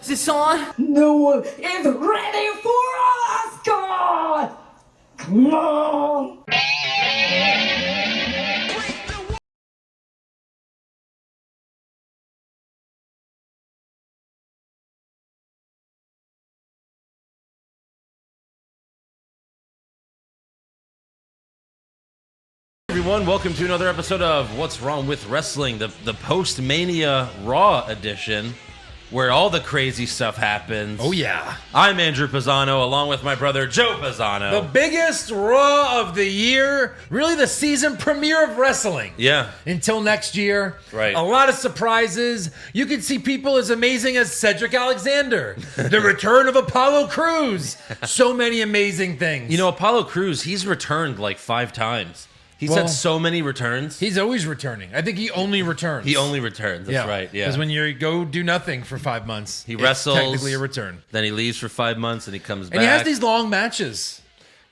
this on? No one is ready for Oscar! Come on! Everyone, welcome to another episode of What's Wrong with Wrestling, the post-Mania Raw edition, where all the crazy stuff happens. Oh, yeah. I'm Andrew Pisano, along with my brother Joe Pisano. The biggest Raw of the year, really the season premiere of wrestling. Yeah. Until next year. Right. A lot of surprises. You can see people as amazing as Cedric Alexander. The return of Apollo Crews. So many amazing things. You know, Apollo Crews, he's returned like 5 times. He's had so many returns. He's always returning. I think he only returns. He only returns. That's right. Yeah. Because when you go do nothing for 5 months, he wrestles. It's technically a return. Then he leaves for 5 months and he comes back. And he has these long matches.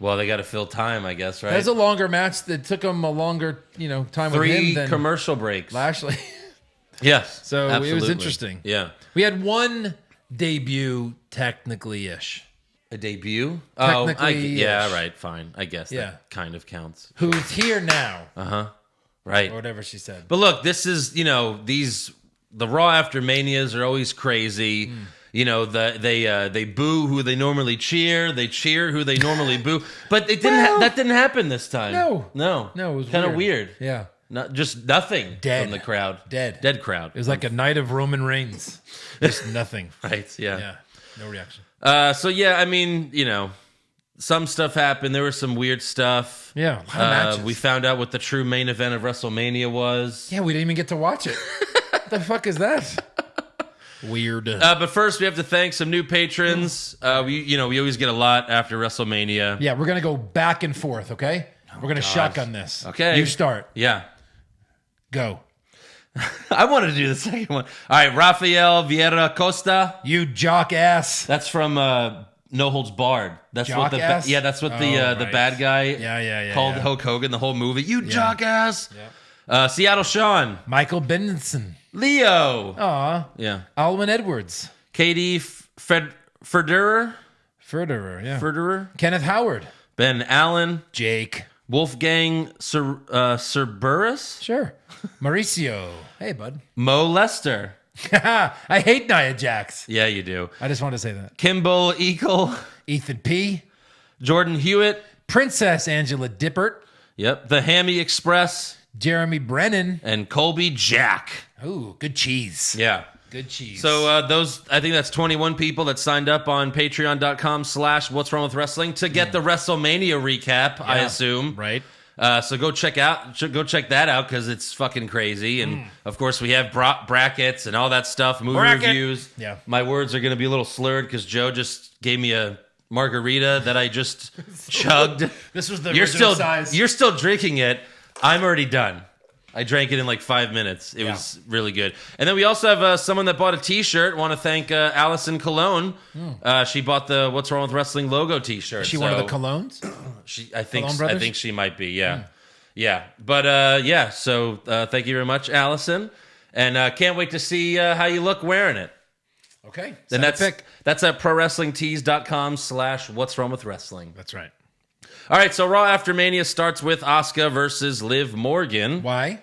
Well, they got to fill time, I guess, right? There's a longer match that took him a longer, time with him 3 than commercial breaks. Lashley. Yes. So absolutely. It was interesting. Yeah. We had one debut, technically-ish. A debut? Technically-ish. Yeah, right, fine. I guess Yeah. that kind of counts. Who's here now. Right. Or whatever she said. But look, this is, the Raw after Manias are always crazy. You know, they boo who they normally cheer. They cheer who they normally boo. But it didn't. That didn't happen this time. No, it was kind of weird. Yeah. Not just nothing Dead. from the crowd. Dead crowd. It was like a night of Roman Reigns. Just nothing. Right. Yeah. Yeah. No reaction. So yeah, I mean, some stuff happened. There was some weird stuff. Yeah. A lot of matches. We found out what the true main event of WrestleMania was. Yeah, we didn't even get to watch it. What the fuck is that? Weird. But first, we have to thank some new patrons. We always get a lot after WrestleMania. Yeah, we're going to go back and forth, okay? We're going to shotgun this. Okay. You start. Yeah. Go. I wanted to do the second one. All right, Rafael Vieira Costa. You jock ass. That's from No Holds Barred. That's Jock what ass? that's what the right. bad guy Yeah, called yeah. Hulk Hogan the whole movie. You jock ass. Yeah. Seattle Sean. Michael Benson. Leo. Aw. Yeah. Alwyn Edwards. Katie Federer. Federer. Kenneth Howard. Ben Allen. Jake. Wolfgang Cerberus. Sure. Mauricio. Hey, bud. Mo Lester. I hate Nia Jax. Yeah, you do. I just wanted to say that. Kimball Eagle. Ethan P. Jordan Hewitt. Princess Angela Dippert. Yep. The Hammy Express. Jeremy Brennan. And Colby Jack. Ooh, good cheese. Yeah. Good cheese. So I think that's 21 people that signed up on patreon.com/What's Wrong with Wrestling to get the WrestleMania recap, I assume. Right. So go check that out because it's fucking crazy. And of course we have brackets and all that stuff, movie reviews. Yeah. My words are going to be a little slurred because Joe just gave me a margarita that I just chugged. This was the original size. You're still drinking it. I'm already done. I drank it in like 5 minutes. It was really good. And then we also have someone that bought a T-shirt. Want to thank Allison Cologne. She bought the What's Wrong with Wrestling logo T-shirt. Is she one of the colognes? I think she might be. Yeah, Hmm. yeah. But So thank you very much, Allison. And can't wait to see how you look wearing it. Okay. And that's at prowrestlingtees.com/What's Wrong with Wrestling. That's right. All right. So Raw after Mania starts with Asuka versus Liv Morgan. Why?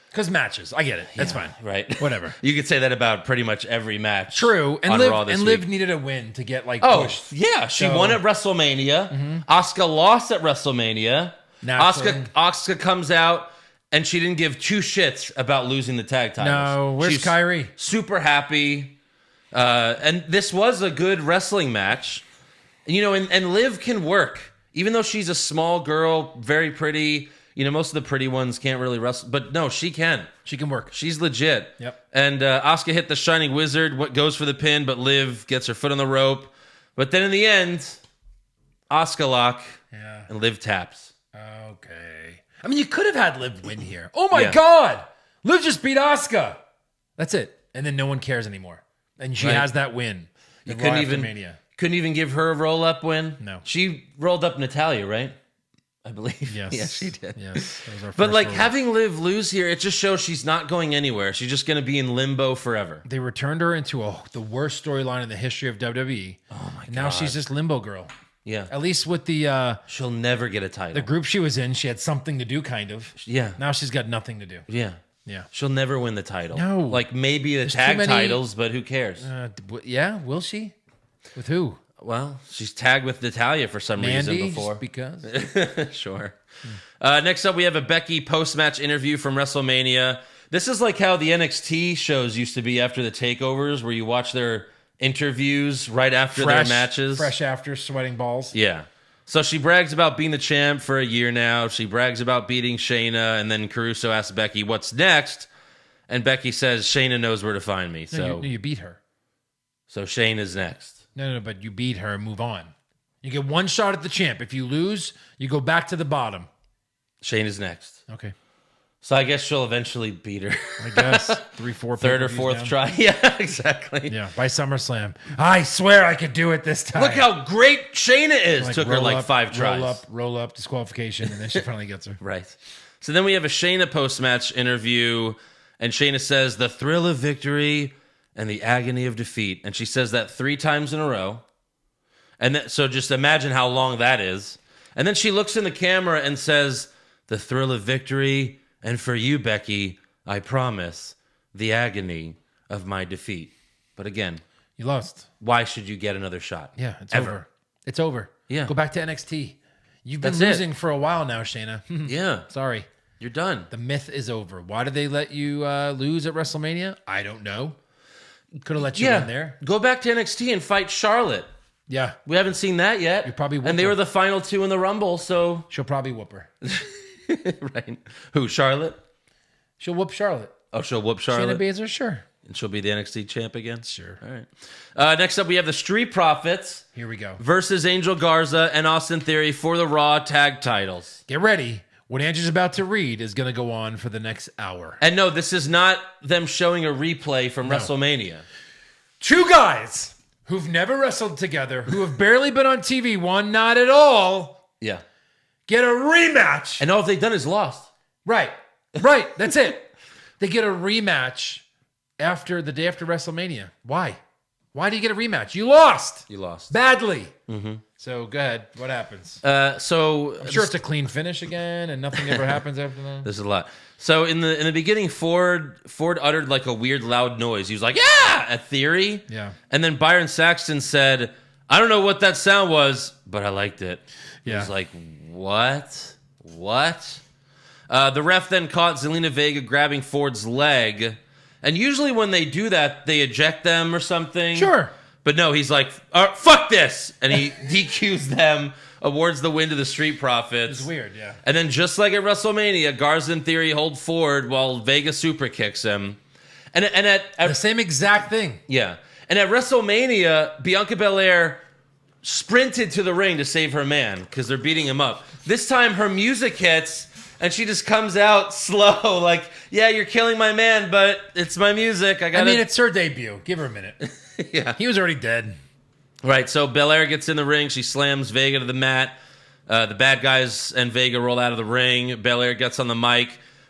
Because matches. I get it. That's fine. Right. Whatever. You could say that about pretty much every match. True. And on Liv, Raw this Liv week. needed a win to get pushed. Yeah. She won at WrestleMania. Asuka lost at WrestleMania. Asuka comes out and she didn't give 2 shits about losing the tag titles. No. Where's Kyrie? Super happy. And this was a good wrestling match. And Liv can work. Even though she's a small girl, very pretty. Most of the pretty ones can't really wrestle. But no, she can. She can work. She's legit. Yep. And Asuka hit the Shining Wizard, what goes for the pin, but Liv gets her foot on the rope. But then in the end, Asuka lock and Liv taps. Okay. I mean, you could have had Liv win here. Oh my God. Liv just beat Asuka. That's it. And then no one cares anymore. And she has that win. You couldn't even give her a roll-up win? No. She rolled up Natalya, right? I believe. Yes. Yes, she did. Yes. That was our But first like roll. having Liv lose here, it just shows she's not going anywhere. She's just going to be in limbo forever. They returned her into the worst storyline in the history of WWE. Oh my god. Now she's just limbo girl. Yeah. At least with the She'll never get a title. group she was in, she had something to do, kind of. Yeah. Now she's got nothing to do. Yeah. Yeah. She'll never win the title. No. Like maybe the There's tag too many- titles, but who cares? Yeah, will she? With who? Well, she's tagged with Natalya for some Mandy? reason before. Just because? Sure. Next up, we have a Becky post-match interview from WrestleMania. This is like how the NXT shows used to be after the takeovers, where you watch their interviews right after their matches. Fresh after sweating balls. Yeah. So she brags about being the champ for a year now. She brags about beating Shayna, and then Caruso asks Becky, what's next? And Becky says, Shayna knows where to find me. No, you beat her. So Shayna's next. No, but you beat her and move on. You get one shot at the champ. If you lose, you go back to the bottom. Shayna's next. Okay. So I guess she'll eventually beat her. I guess 3, 4, Third or pay-per-views fourth down. try. Yeah, exactly. Yeah, by SummerSlam. I swear I could do it this time. Look how great Shayna is. Took her roll like up, 5 tries. Roll up, disqualification, and then she finally gets her. Right. So then we have a Shayna post-match interview, and Shayna says, the thrill of victory and the agony of defeat. And she says that 3 times in a row. And so just imagine how long that is. And then she looks in the camera and says, the thrill of victory, and for you, Becky, I promise, the agony of my defeat. But again, You lost. why should you get another shot? Yeah, it's Ever. over. It's over. Yeah. Go back to NXT. You've been That's it. losing for a while now, Shayna. Yeah. Sorry. You're done. The myth is over. Why did they let you lose at WrestleMania? I don't know. Could have let you win there. Go back to NXT and fight Charlotte. Yeah. We haven't seen that yet. You probably whoop And they her. were the final 2 in the Rumble, so... She'll probably whoop her. Right. Who, Charlotte? She'll whoop Charlotte. Oh, she'll whoop Shayna Charlotte? Baszler, sure. And she'll be the NXT champ again? Sure. All right. Next up, we have the Street Profits Here we go. versus Angel Garza and Austin Theory for the Raw tag titles. Get ready. What Andrew's about to read is going to go on for the next hour. And no, this is not them showing a replay from WrestleMania. 2 guys who've never wrestled together, who have barely been on TV, one not at all, Yeah. get a rematch. And all they've done is lost. Right. That's it. They get a rematch after the day after WrestleMania. Why? Why do you get a rematch? You lost. You lost. Badly. So go ahead. What happens? So I'm sure it's a clean finish again, and nothing ever happens after that. there's a lot. So in the beginning, Ford uttered like a weird loud noise. He was like, "Yeah!" at Theory. Yeah. And then Byron Saxton said, "I don't know what that sound was, but I liked it." Yeah. He was like, "What? What?" The ref then caught Zelina Vega grabbing Ford's leg, and usually when they do that, they eject them or something. Sure. But no, he's like, "Fuck this," and he DQs them, awards the win to the Street Profits. It's weird, yeah. And then just like at WrestleMania, Garza and Theory hold Ford while Vega super kicks him. And at The same exact thing. yeah. And at WrestleMania, Bianca Belair sprinted to the ring to save her man because they're beating him up. This time her music hits and she just comes out slow, like, "Yeah, you're killing my man, but it's my music. I gotta..." It's her debut. Give her a minute. Yeah. He was already dead. Right, so Belair gets in the ring. She slams Vega to the mat. The bad guys and Vega roll out of the ring. Belair gets on the mic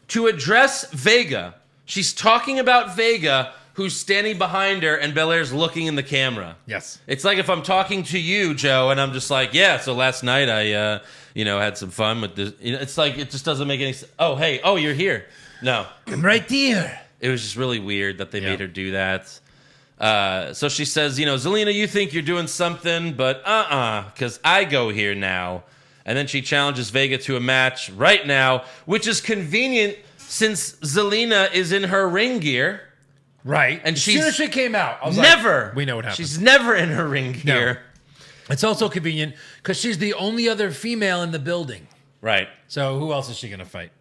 to address Vega. She's talking about Vega, who's standing behind her, and Belair's looking in the camera. Yes. It's like if I'm talking to you, Joe, and I'm just like, "Yeah, so last night I, had some fun with this." It's like, it just doesn't make any sense. "Oh, hey, oh, you're here." No. I'm right there. It was just really weird that they Yeah. made her do that. So she says, "Zelina, you think you're doing something, but because I go here now." And then she challenges Vega to a match right now, which is convenient since Zelina is in her ring gear. Right. And as she's soon as she came out, I was Never. like, we know what happened. She's never in her ring gear. It's also convenient because she's the only other female in the building. Right. So who else is she going to fight?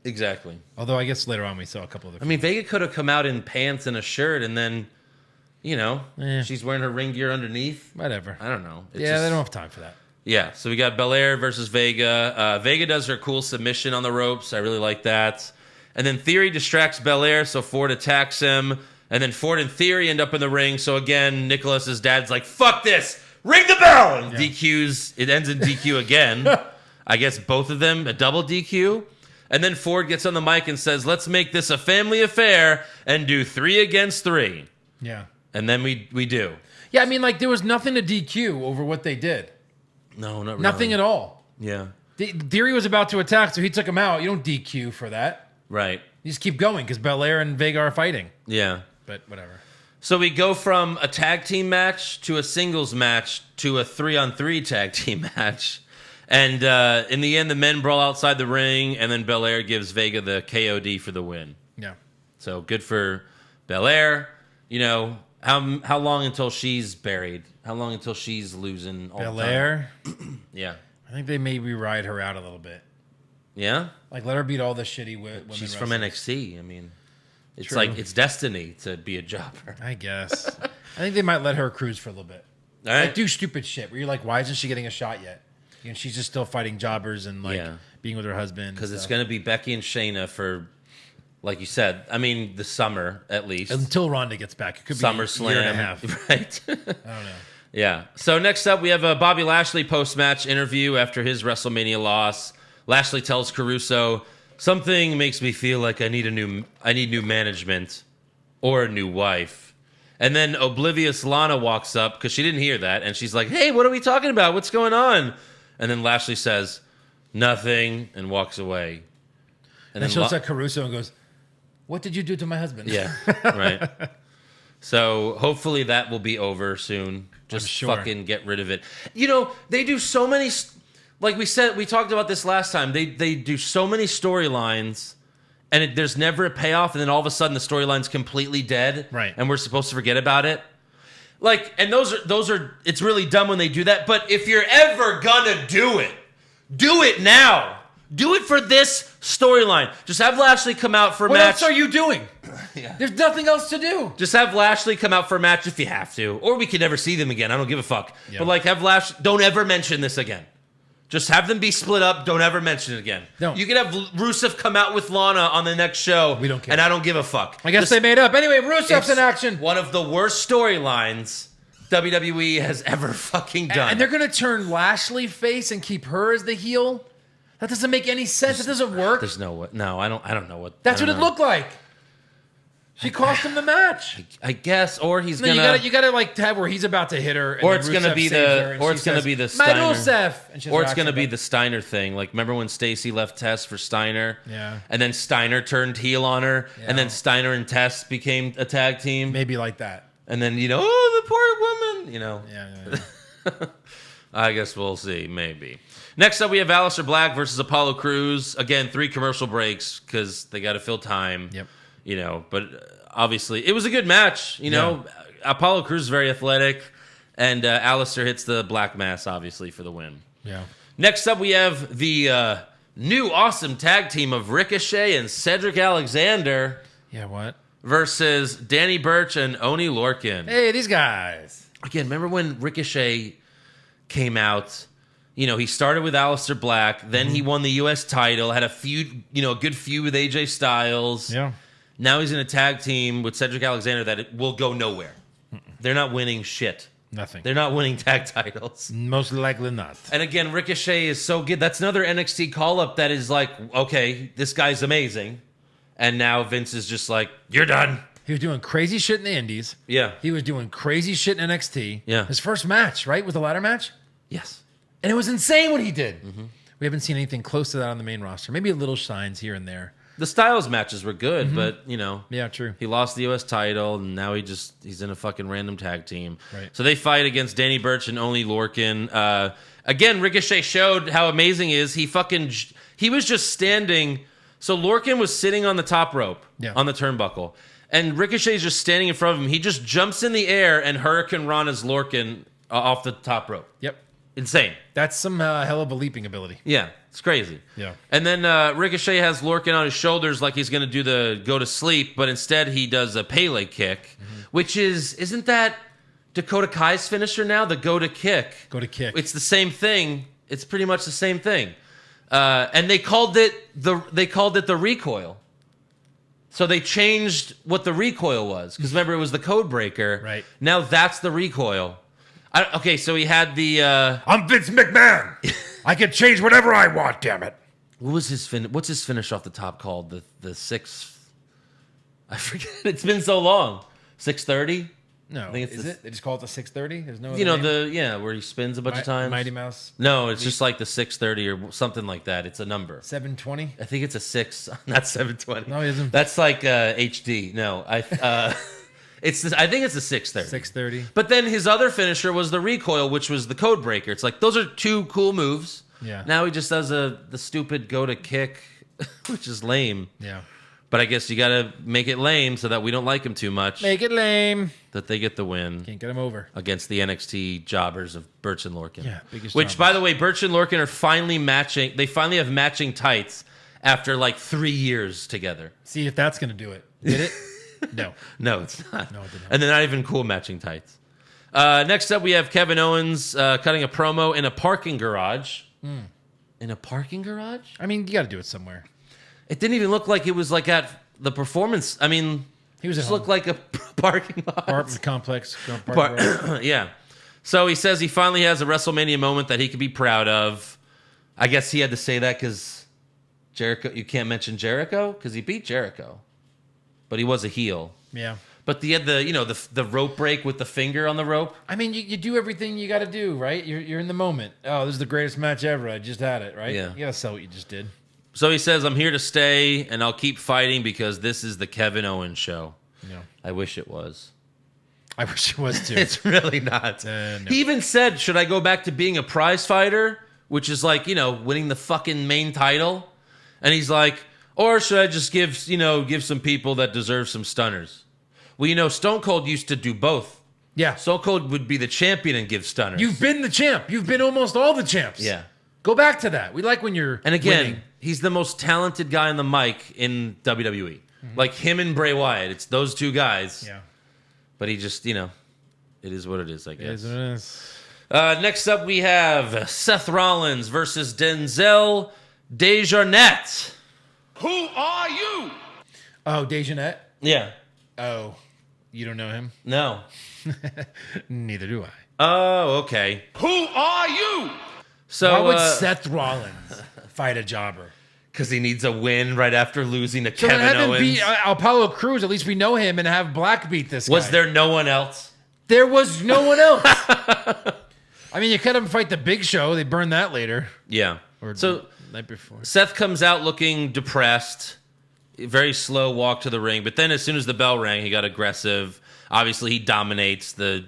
Exactly. Although I guess later on we saw a couple of I mean, Vega could have come out in pants and a shirt and then, she's wearing her ring gear underneath. whatever. I don't know. It's They just- don't have time for that. Yeah, so we got Belair versus Vega. Vega does her cool submission on the ropes. I really like that. And then Theory distracts Belair, so Ford attacks him. And then Ford and Theory end up in the ring. So again, Nicholas's dad's like, "Fuck this! Ring the bell!" And DQs. It ends in DQ again. I guess both of them a double DQ. And then Ford gets on the mic and says, let's make this a family affair and do 3 against 3. Yeah. And then we do. Yeah, I mean, like, there was nothing to DQ over what they did. No, not really. Nothing at all. Yeah. Theory was about to attack, so he took him out. You don't DQ for that. Right. You just keep going because Belair and Vega are fighting. Yeah. But whatever. So we go from a tag team match to a singles match to a 3-on-3 tag team match. And in the end, the men brawl outside the ring, and then Belair gives Vega the KOD for the win. Yeah. So good for Belair. You know, how long until she's buried? How long until she's losing all Belair? the time? Yeah. I think they maybe ride her out a little bit. Yeah? Like, let her beat all the shitty women. She's from NXT. I mean, it's True. like it's destiny to be a jobber. I guess. I think they might let her cruise for a little bit. All right. Like, do stupid shit where you're like, why isn't she getting a shot yet? You know, she's just still fighting jobbers and, like, being with her husband. Because it's going to be Becky and Shayna for, like you said, I mean, the summer at least. Until Ronda gets back. It could be SummerSlam. a year and a half. Right. I don't know. Yeah. So next up, we have a Bobby Lashley post-match interview after his WrestleMania loss. Lashley tells Caruso, something makes me feel like I need new management or a new wife. And then oblivious Lana walks up because she didn't hear that. And she's like, hey, what are we talking about? What's going on? And then Lashley says, nothing, and walks away. And then she looks at Caruso and goes, what did you do to my husband? Yeah, right. So hopefully that will be over soon. Just fucking get rid of it. You know, they do so many, like we said, we talked about this last time. They do so many storylines, and there's never a payoff, and then all of a sudden the storyline's completely dead, right? And we're supposed to forget about it. Like, and those are. It's really dumb when they do that. But if you're ever gonna do it now. Do it for this storyline. Just have Lashley come out for a match. What else are you doing? Yeah. There's nothing else to do. Just have Lashley come out for a match if you have to. Or we can never see them again. I don't give a fuck. Yeah. But, like, have Lashley... Don't ever mention this again. Just have them be split up. Don't ever mention it again. No. You can have Rusev come out with Lana on the next show. We don't care. And I don't give a fuck. I guess they made up. Anyway, Rusev's in action. One of the worst storylines WWE has ever fucking done. And they're going to turn Lashley face and keep her as the heel? That doesn't make any sense. It doesn't work. There's no way. No, I don't know what. That's what it looked like. She cost him the match. I guess, or he's gonna. You gotta like have where he's about to hit her, and or it's gonna be the, or it's gonna be the Steiner. Or it's gonna be the Steiner thing. Like, remember when Stacy left Tess for Steiner? Yeah. And then Steiner turned heel on her, and then Steiner and Tess became a tag team. Maybe like that. And then oh, the poor woman. You know. Yeah. I guess we'll see. Maybe. Next up, we have Aleister Black versus Apollo Crews. Again, 3 commercial breaks because they got to fill time. Yep. You know, but obviously, it was a good match. You know, Apollo Crews is very athletic, and Aleister hits the Black Mass, obviously, for the win. Yeah. Next up, we have the new awesome tag team of Ricochet and Cedric Alexander. Yeah, what? Versus Danny Burch and Oney Lorcan. Hey, these guys. Again, remember when Ricochet came out? You know, he started with Aleister Black, then he won the U.S. title, had a feud, a good feud with AJ Styles. Yeah. Now he's in a tag team with Cedric Alexander that it will go nowhere. They're not winning shit. Nothing. They're not winning tag titles. Most likely not. And again, Ricochet is so good. That's another NXT call-up that is like, okay, this guy's amazing. And now Vince is just like, you're done. He was doing crazy shit in the Indies. Yeah. He was doing crazy shit in NXT. Yeah. His first match, right? Was the ladder match? Yes. And it was insane what he did. Mm-hmm. We haven't seen anything close to that on the main roster. Maybe little shines here and there. The Styles matches were good, but, Yeah, true. He lost the U.S. title, and now he's in a fucking random tag team. Right. So they fight against Danny Burch and Oney Lorcan. Again, Ricochet showed how amazing he is. He was just standing. So Lorcan was sitting on the top rope on the turnbuckle, and Ricochet's just standing in front of him. He just jumps in the air and Hurricane Rana's Lorcan off the top rope. Yep. Insane. That's some hell of a leaping ability. Yeah, it's crazy. Yeah. And then Ricochet has Lorcan on his shoulders like he's going to do the go to sleep, but instead he does a Pele kick, which isn't that Dakota Kai's finisher now? The go to kick. Go to kick. It's the same thing. It's pretty much the same thing. And they called it the recoil. So they changed what the recoil was because remember it was the code breaker. Right. Now that's the recoil. Okay, so he had the. I'm Vince McMahon. I can change whatever I want, damn it. What was his what's his finish off the top called? The sixth. I forget. It's been so long. 630. No, I think it's is it? They just call it the 630. There's no. You know name? where he spins a bunch of times. Mighty Mouse. No, it's just like the 630 or something like that. It's a number. 720. I think it's a 6, not 720. No, it isn't. That's like HD. No, it's I think it's a 630. 630. But then his other finisher was the recoil, which was the code breaker. It's like those are two cool moves. Yeah. Now he just does the stupid go to kick, which is lame. Yeah. But I guess you got to make it lame so that we don't like him too much. Make it lame. That they get the win. Can't get him over. Against the NXT jobbers of Birch and Lorcan. Yeah, biggest Which, jobbers. by the way, Birch and Lorcan are finally matching. They finally have matching tights after like 3 years together. See if that's going to do it. Did it? No. No, it's not. No, it did not. And they're not even cool matching tights. Next up, we have Kevin Owens cutting a promo in a parking garage. In a parking garage? I mean, you got to do it somewhere. It didn't even look like it was like at the performance. I mean, He was just at home. looked like a parking lot. Apartment complex. Park Yeah. So he says he finally has a WrestleMania moment that he could be proud of. I guess he had to say that because Jericho. You can't mention Jericho because he beat Jericho, but he was a heel. Yeah. But he had the rope break with the finger on the rope. I mean, you do everything you got to do, right? You're in the moment. Oh, this is the greatest match ever. I just had it, right? Yeah. You got to sell what you just did. So he says, "I'm here to stay, and I'll keep fighting because this is the Kevin Owens show." Yeah. I wish it was. I wish it was too. It's really not. No. He even said, "Should I go back to being a prize fighter?" Which is like, winning the fucking main title. And he's like, "Or should I just give some people that deserve some stunners?" Well, Stone Cold used to do both. Yeah. Stone Cold would be the champion and give stunners. You've been the champ. You've been almost all the champs. Yeah. Go back to that. We like when you're And again, winning. he's the most talented guy on the mic in WWE. Like him and Bray Wyatt. It's those two guys. Yeah. But he just, it is what it is, I guess. It is what it is. Next up, we have Seth Rollins versus Denzel Desjardins. Who are you? Oh, Dejanette? Yeah. Oh, you don't know him? No. Neither do I. Oh, okay. Who are you? So, Why would Seth Rollins fight a jobber? because he needs a win right after losing to So Kevin have him Owens. beat Apollo Crews. At least we know him, and have Black beat this guy. Was there no one else? There was no one else. I mean, you could have him fight the Big Show. They burned that later. Yeah. Or So the night before. Seth comes out looking depressed. Very slow walk to the ring. But then as soon as the bell rang, he got aggressive. Obviously, he dominates. The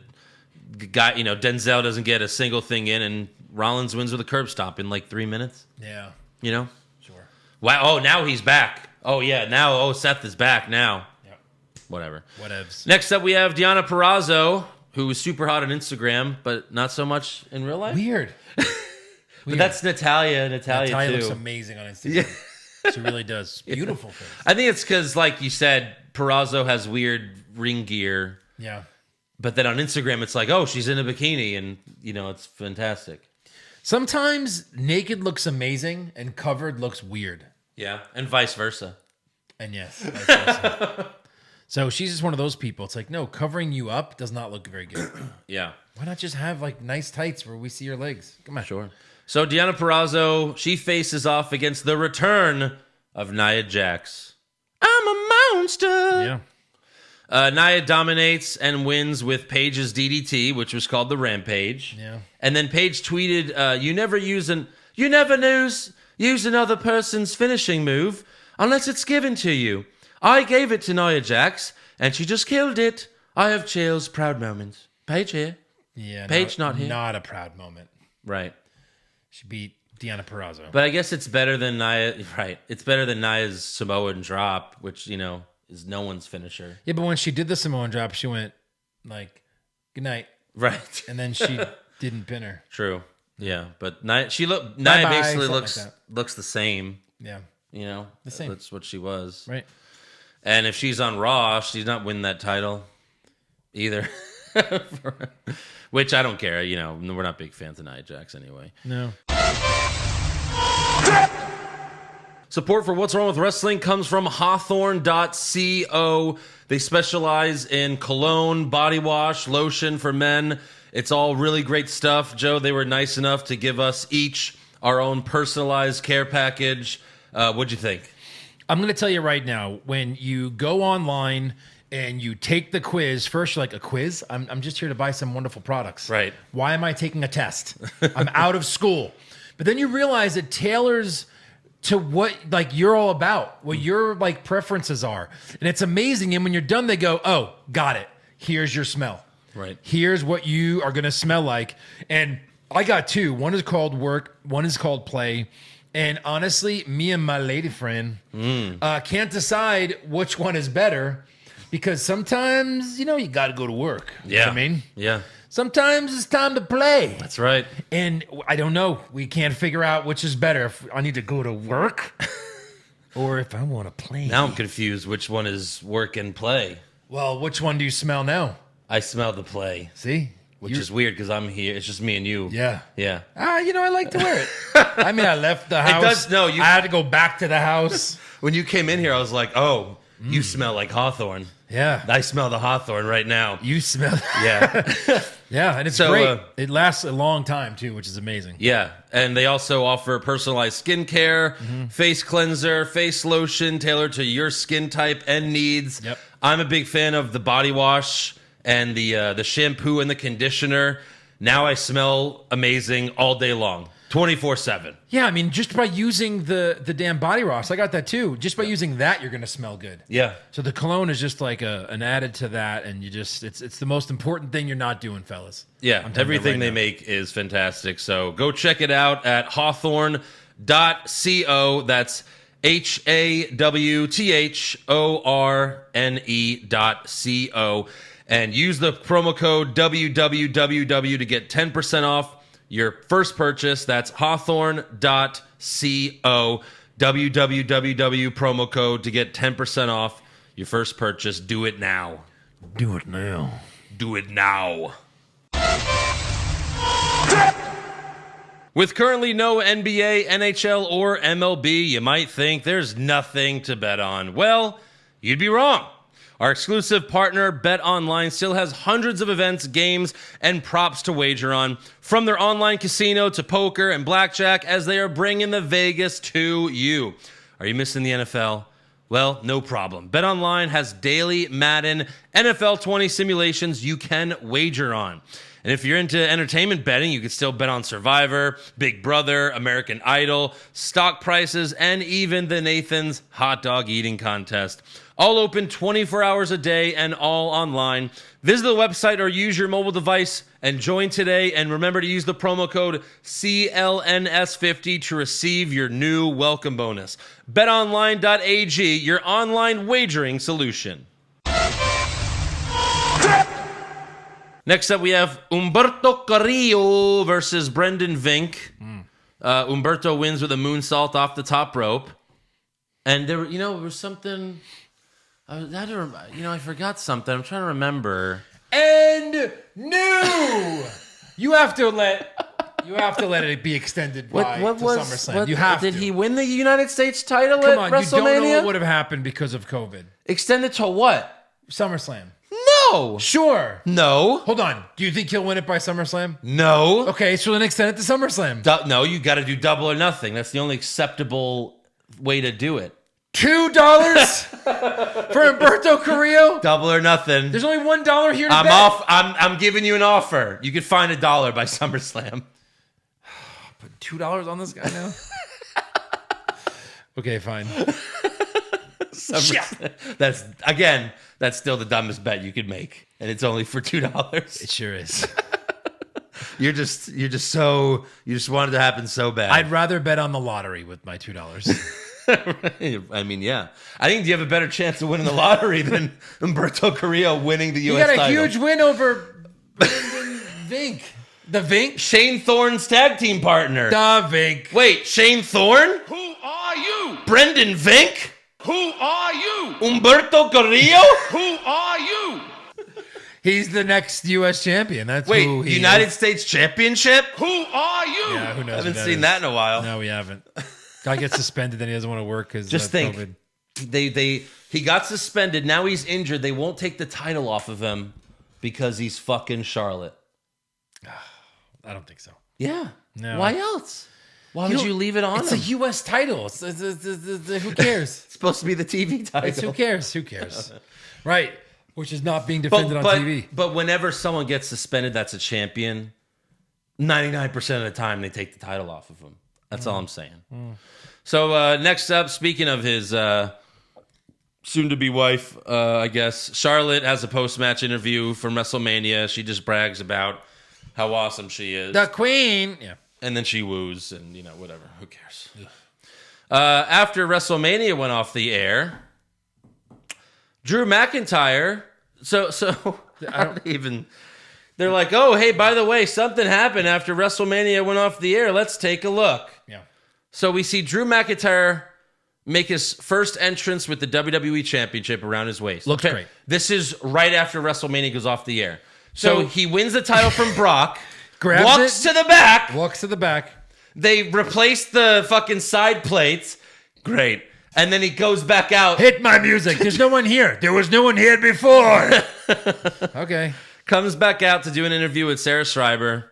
guy, Denzel doesn't get a single thing in, and Rollins wins with a curb stomp in like 3 minutes. Yeah, Sure. sure. Oh, now he's back. Oh, yeah. Now, Seth is back now. Yep. Whatever. Whatevs. Next up, we have Deonna Purrazzo, who was super hot on Instagram, but not so much in real life. Weird. But that's Natalia. Natalia too. looks amazing on Instagram. She really does. Beautiful face. I think it's because, like you said, Purrazzo has weird ring gear. Yeah. But then on Instagram, it's like, oh, she's in a bikini, and, it's fantastic. Sometimes naked looks amazing and covered looks weird. Yeah, and vice versa. And yes, vice versa. So she's just one of those people. It's like, no, covering you up does not look very good. Yeah. Why not just have like nice tights where we see your legs? Come on. Sure. So Deonna Purrazzo, she faces off against the return of Nia Jax. I'm a monster. Yeah. Nia dominates and wins with Paige's DDT, which was called the Rampage. Yeah. And then Paige tweeted, you never use another person's finishing move unless it's given to you. I gave it to Nia Jax, and she just killed it. I have chills, proud moments. Paige here. Yeah. Paige not here. Not a proud moment. Right. She beat Deonna Purrazzo. But I guess it's better than Nia. Right. It's better than Nia's Samoan drop, which, is no one's finisher. Yeah, but when she did the Samoan drop, she went like, good night. Right. And then she didn't pin her. True. Yeah. But Nia Bye-bye, basically something looks like looks the same. Yeah. The same. That's what she was. Right. And if she's on Raw, she's not winning that title either. Which I don't care. We're not big fans of Nia Jax anyway. No. Support for What's Wrong with Wrestling comes from Hawthorne.co. They specialize in cologne, body wash, lotion for men. It's all really great stuff. Joe, they were nice enough to give us each our own personalized care package. What'd you think? I'm going to tell you right now, when you go online and you take the quiz, first you're like, a quiz? I'm just here to buy some wonderful products. Right. Why am I taking a test? I'm out of school. But then you realize it tailors to what like you're all about, what your like preferences are. And it's amazing. And when you're done, they go, oh, got it. Here's your smell. Right. Here's what you are going to smell like. And I got two. One is called work. One is called play. And honestly, me and my lady friend can't decide which one is better because sometimes, you got to go to work. You know what I mean? Yeah. Sometimes it's time to play. That's right. And I don't know. We can't figure out which is better. If I need to go to work or if I want to play. Now I'm confused. Which one is work and play? Well, which one do you smell now? I smell the play. See? Which is weird because I'm here. It's just me and you. Yeah. Yeah. I like to wear it. I mean, I left the house. does- no, you- I had to go back to the house. When you came in here, I was like, oh, you smell like hawthorn. Yeah. I smell the hawthorn right now. You smell. Yeah. Yeah, and it's So, great. It lasts a long time, too, which is amazing. Yeah. And they also offer personalized skincare, face cleanser, face lotion tailored to your skin type and needs. Yep. I'm a big fan of the body wash and the shampoo and the conditioner. Now I smell amazing all day long, 24/7. Yeah, I mean, just by using the damn body wash, I got that too. Just by using that, you're going to smell good. Yeah. So the cologne is just like an added to that, and it's the most important thing you're not doing, fellas. Yeah, I'm telling you everything right they now. make is fantastic. So go check it out at hawthorne.co. That's HAWTHORNE.co. And use the promo code WWWW to get 10% off your first purchase. That's hawthorne.co. WWWW promo code to get 10% off your first purchase. Do it now. Do it now. Do it now. With currently no NBA, NHL, or MLB, you might think there's nothing to bet on. Well, you'd be wrong. Our exclusive partner, BetOnline, still has hundreds of events, games, and props to wager on, from their online casino to poker and blackjack, as they are bringing the Vegas to you. Are you missing the NFL? Well, no problem. BetOnline has daily Madden NFL 20 simulations you can wager on. And if you're into entertainment betting, you can still bet on Survivor, Big Brother, American Idol, stock prices, and even the Nathan's hot dog eating contest. All open 24 hours a day and all online. Visit the website or use your mobile device and join today. And remember to use the promo code CLNS50 to receive your new welcome bonus. BetOnline.ag, your online wagering solution. Next up, we have Humberto Carrillo versus Brendan Vink. Humberto wins with a moonsault off the top rope. And there was something... I forgot something. I'm trying to remember. And new. You have to let it be extended to SummerSlam. Did he win the United States title Come at on, WrestleMania? you don't know what would have happened because of COVID. Extended to what? SummerSlam. No. Sure. No. Hold on. Do you think he'll win it by SummerSlam? No. Okay, so then extend it to SummerSlam. No, you got to do double or nothing. That's the only acceptable way to do it. $2 for Humberto Carrillo? Double or nothing. There's only $1 here to I'm bet. off. I'm giving you an offer. You could find $1 by SummerSlam. Put $2 on this guy now? Okay, fine. That's still the dumbest bet you could make, and it's only for $2. It sure is. You just wanted to happen so bad. I'd rather bet on the lottery with my $2. I mean, yeah. I think you have a better chance of winning the lottery than Humberto Carrillo winning the U.S. title. He got a title. huge win over Brendan Vink. The Vink? Shane Thorne's tag team partner. The Vink. Wait, Shane Thorne? Who are you? Brendan Vink? Who are you? Humberto Carrillo? Who are you? He's the next U.S. champion. That's Wait, who he United is. States Championship? Who are you? Yeah, who knows? I haven't who seen is. that in a while. No, we haven't. Guy gets suspended, then he doesn't want to work because Just think, COVID. he got suspended. Now he's injured. They won't take the title off of him because he's fucking Charlotte. I don't think so. Yeah. No. Why else? Why would you leave it on It's him? a U.S. title. Who cares? It's supposed to be the TV title. Who cares? Who cares? Right. Which is not being defended on TV. But whenever someone gets suspended that's a champion, 99% of the time they take the title off of him. That's all I'm saying. So next up, speaking of his soon-to-be wife, I guess, Charlotte has a post-match interview from WrestleMania. She just brags about how awesome she is. The Queen. Yeah. And then she woos and, whatever. Who cares? After WrestleMania went off the air, Drew McIntyre, they're like, oh, hey, by the way, something happened after WrestleMania went off the air. Let's take a look. Yeah. So we see Drew McIntyre make his first entrance with the WWE Championship around his waist. Looks great. This is right after WrestleMania goes off the air. So he wins the title from Brock, walks to the back. They replace the fucking side plates. Great. And then he goes back out. Hit my music. There's no one here. There was no one here before. Okay. Comes back out to do an interview with Sarah Schreiber.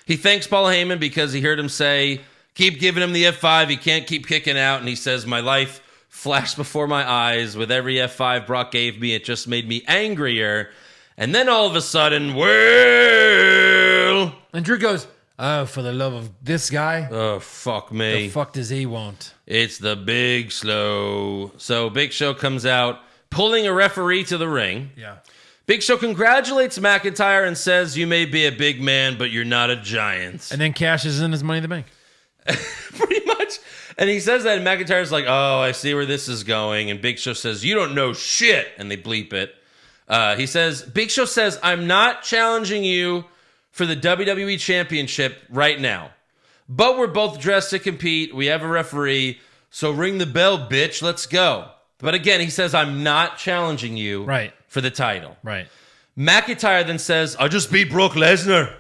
He thanks Paul Heyman because he heard him say, keep giving him the F5. He can't keep kicking out. And he says, my life flashed before my eyes. With every F5 Brock gave me, it just made me angrier. And then all of a sudden, well... And Drew goes, oh, for the love of this guy. Oh, fuck me. The fuck does he want? It's the Big Show. So Big Show comes out, pulling a referee to the ring. Yeah. Big Show congratulates McIntyre and says, you may be a big man, but you're not a giant. And then cashes in his Money in the Bank. Pretty much. And he says that, and McIntyre's like, oh, I see where this is going. And Big Show says, you don't know shit. And they bleep it. Big Show says, I'm not challenging you for the WWE Championship right now. But we're both dressed to compete. We have a referee. So ring the bell, bitch. Let's go. But again, he says, I'm not challenging you for the title. Right. McIntyre then says, I just beat Brock Lesnar.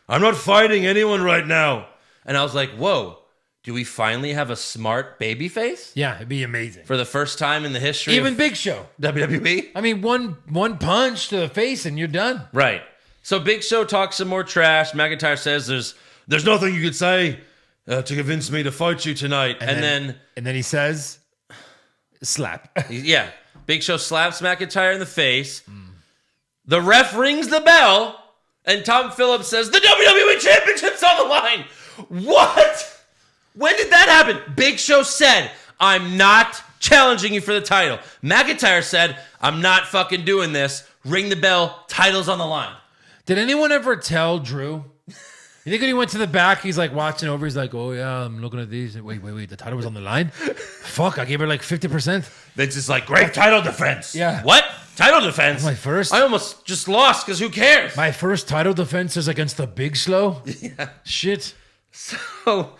I'm not fighting anyone right now. And I was like, whoa, do we finally have a smart babyface? Yeah, it'd be amazing. For the first time in the history Even of Big Show. WWE? I mean, one punch to the face and you're done. Right. So Big Show talks some more trash. McIntyre says there's nothing you could say to convince me to fight you tonight. And then he says, slap. Yeah. Big Show slaps McIntyre in the face. The ref rings the bell. And Tom Phillips says, the WWE Championship's on the line. What? When did that happen? Big Show said, I'm not challenging you for the title. McIntyre said, I'm not fucking doing this. Ring the bell. Title's on the line. Did anyone ever tell Drew? You think when he went to the back, he's like watching over, he's like, oh yeah, I'm looking at these. Wait, the title was on the line? Fuck, I gave her like 50%. It's just like, great title defense. Yeah. What? Title defense? My first? I almost just lost because who cares? My first title defense is against the Big Slow? Yeah. Shit. So,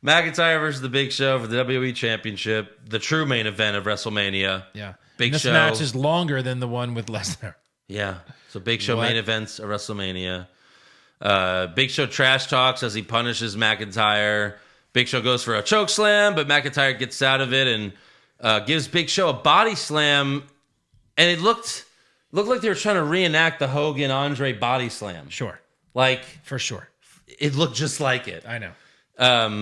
McIntyre versus the Big Show for the WWE Championship, the true main event of WrestleMania. Yeah. Big This Show. match is longer than the one with Lesnar. Yeah. So Big Show What? main events of WrestleMania. Big Show trash talks as he punishes McIntyre. Big Show goes for a choke slam, but McIntyre gets out of it and gives Big Show a body slam. And it looked like they were trying to reenact the Hogan Andre body slam. Sure. Like, For sure. it looked just like it. I know.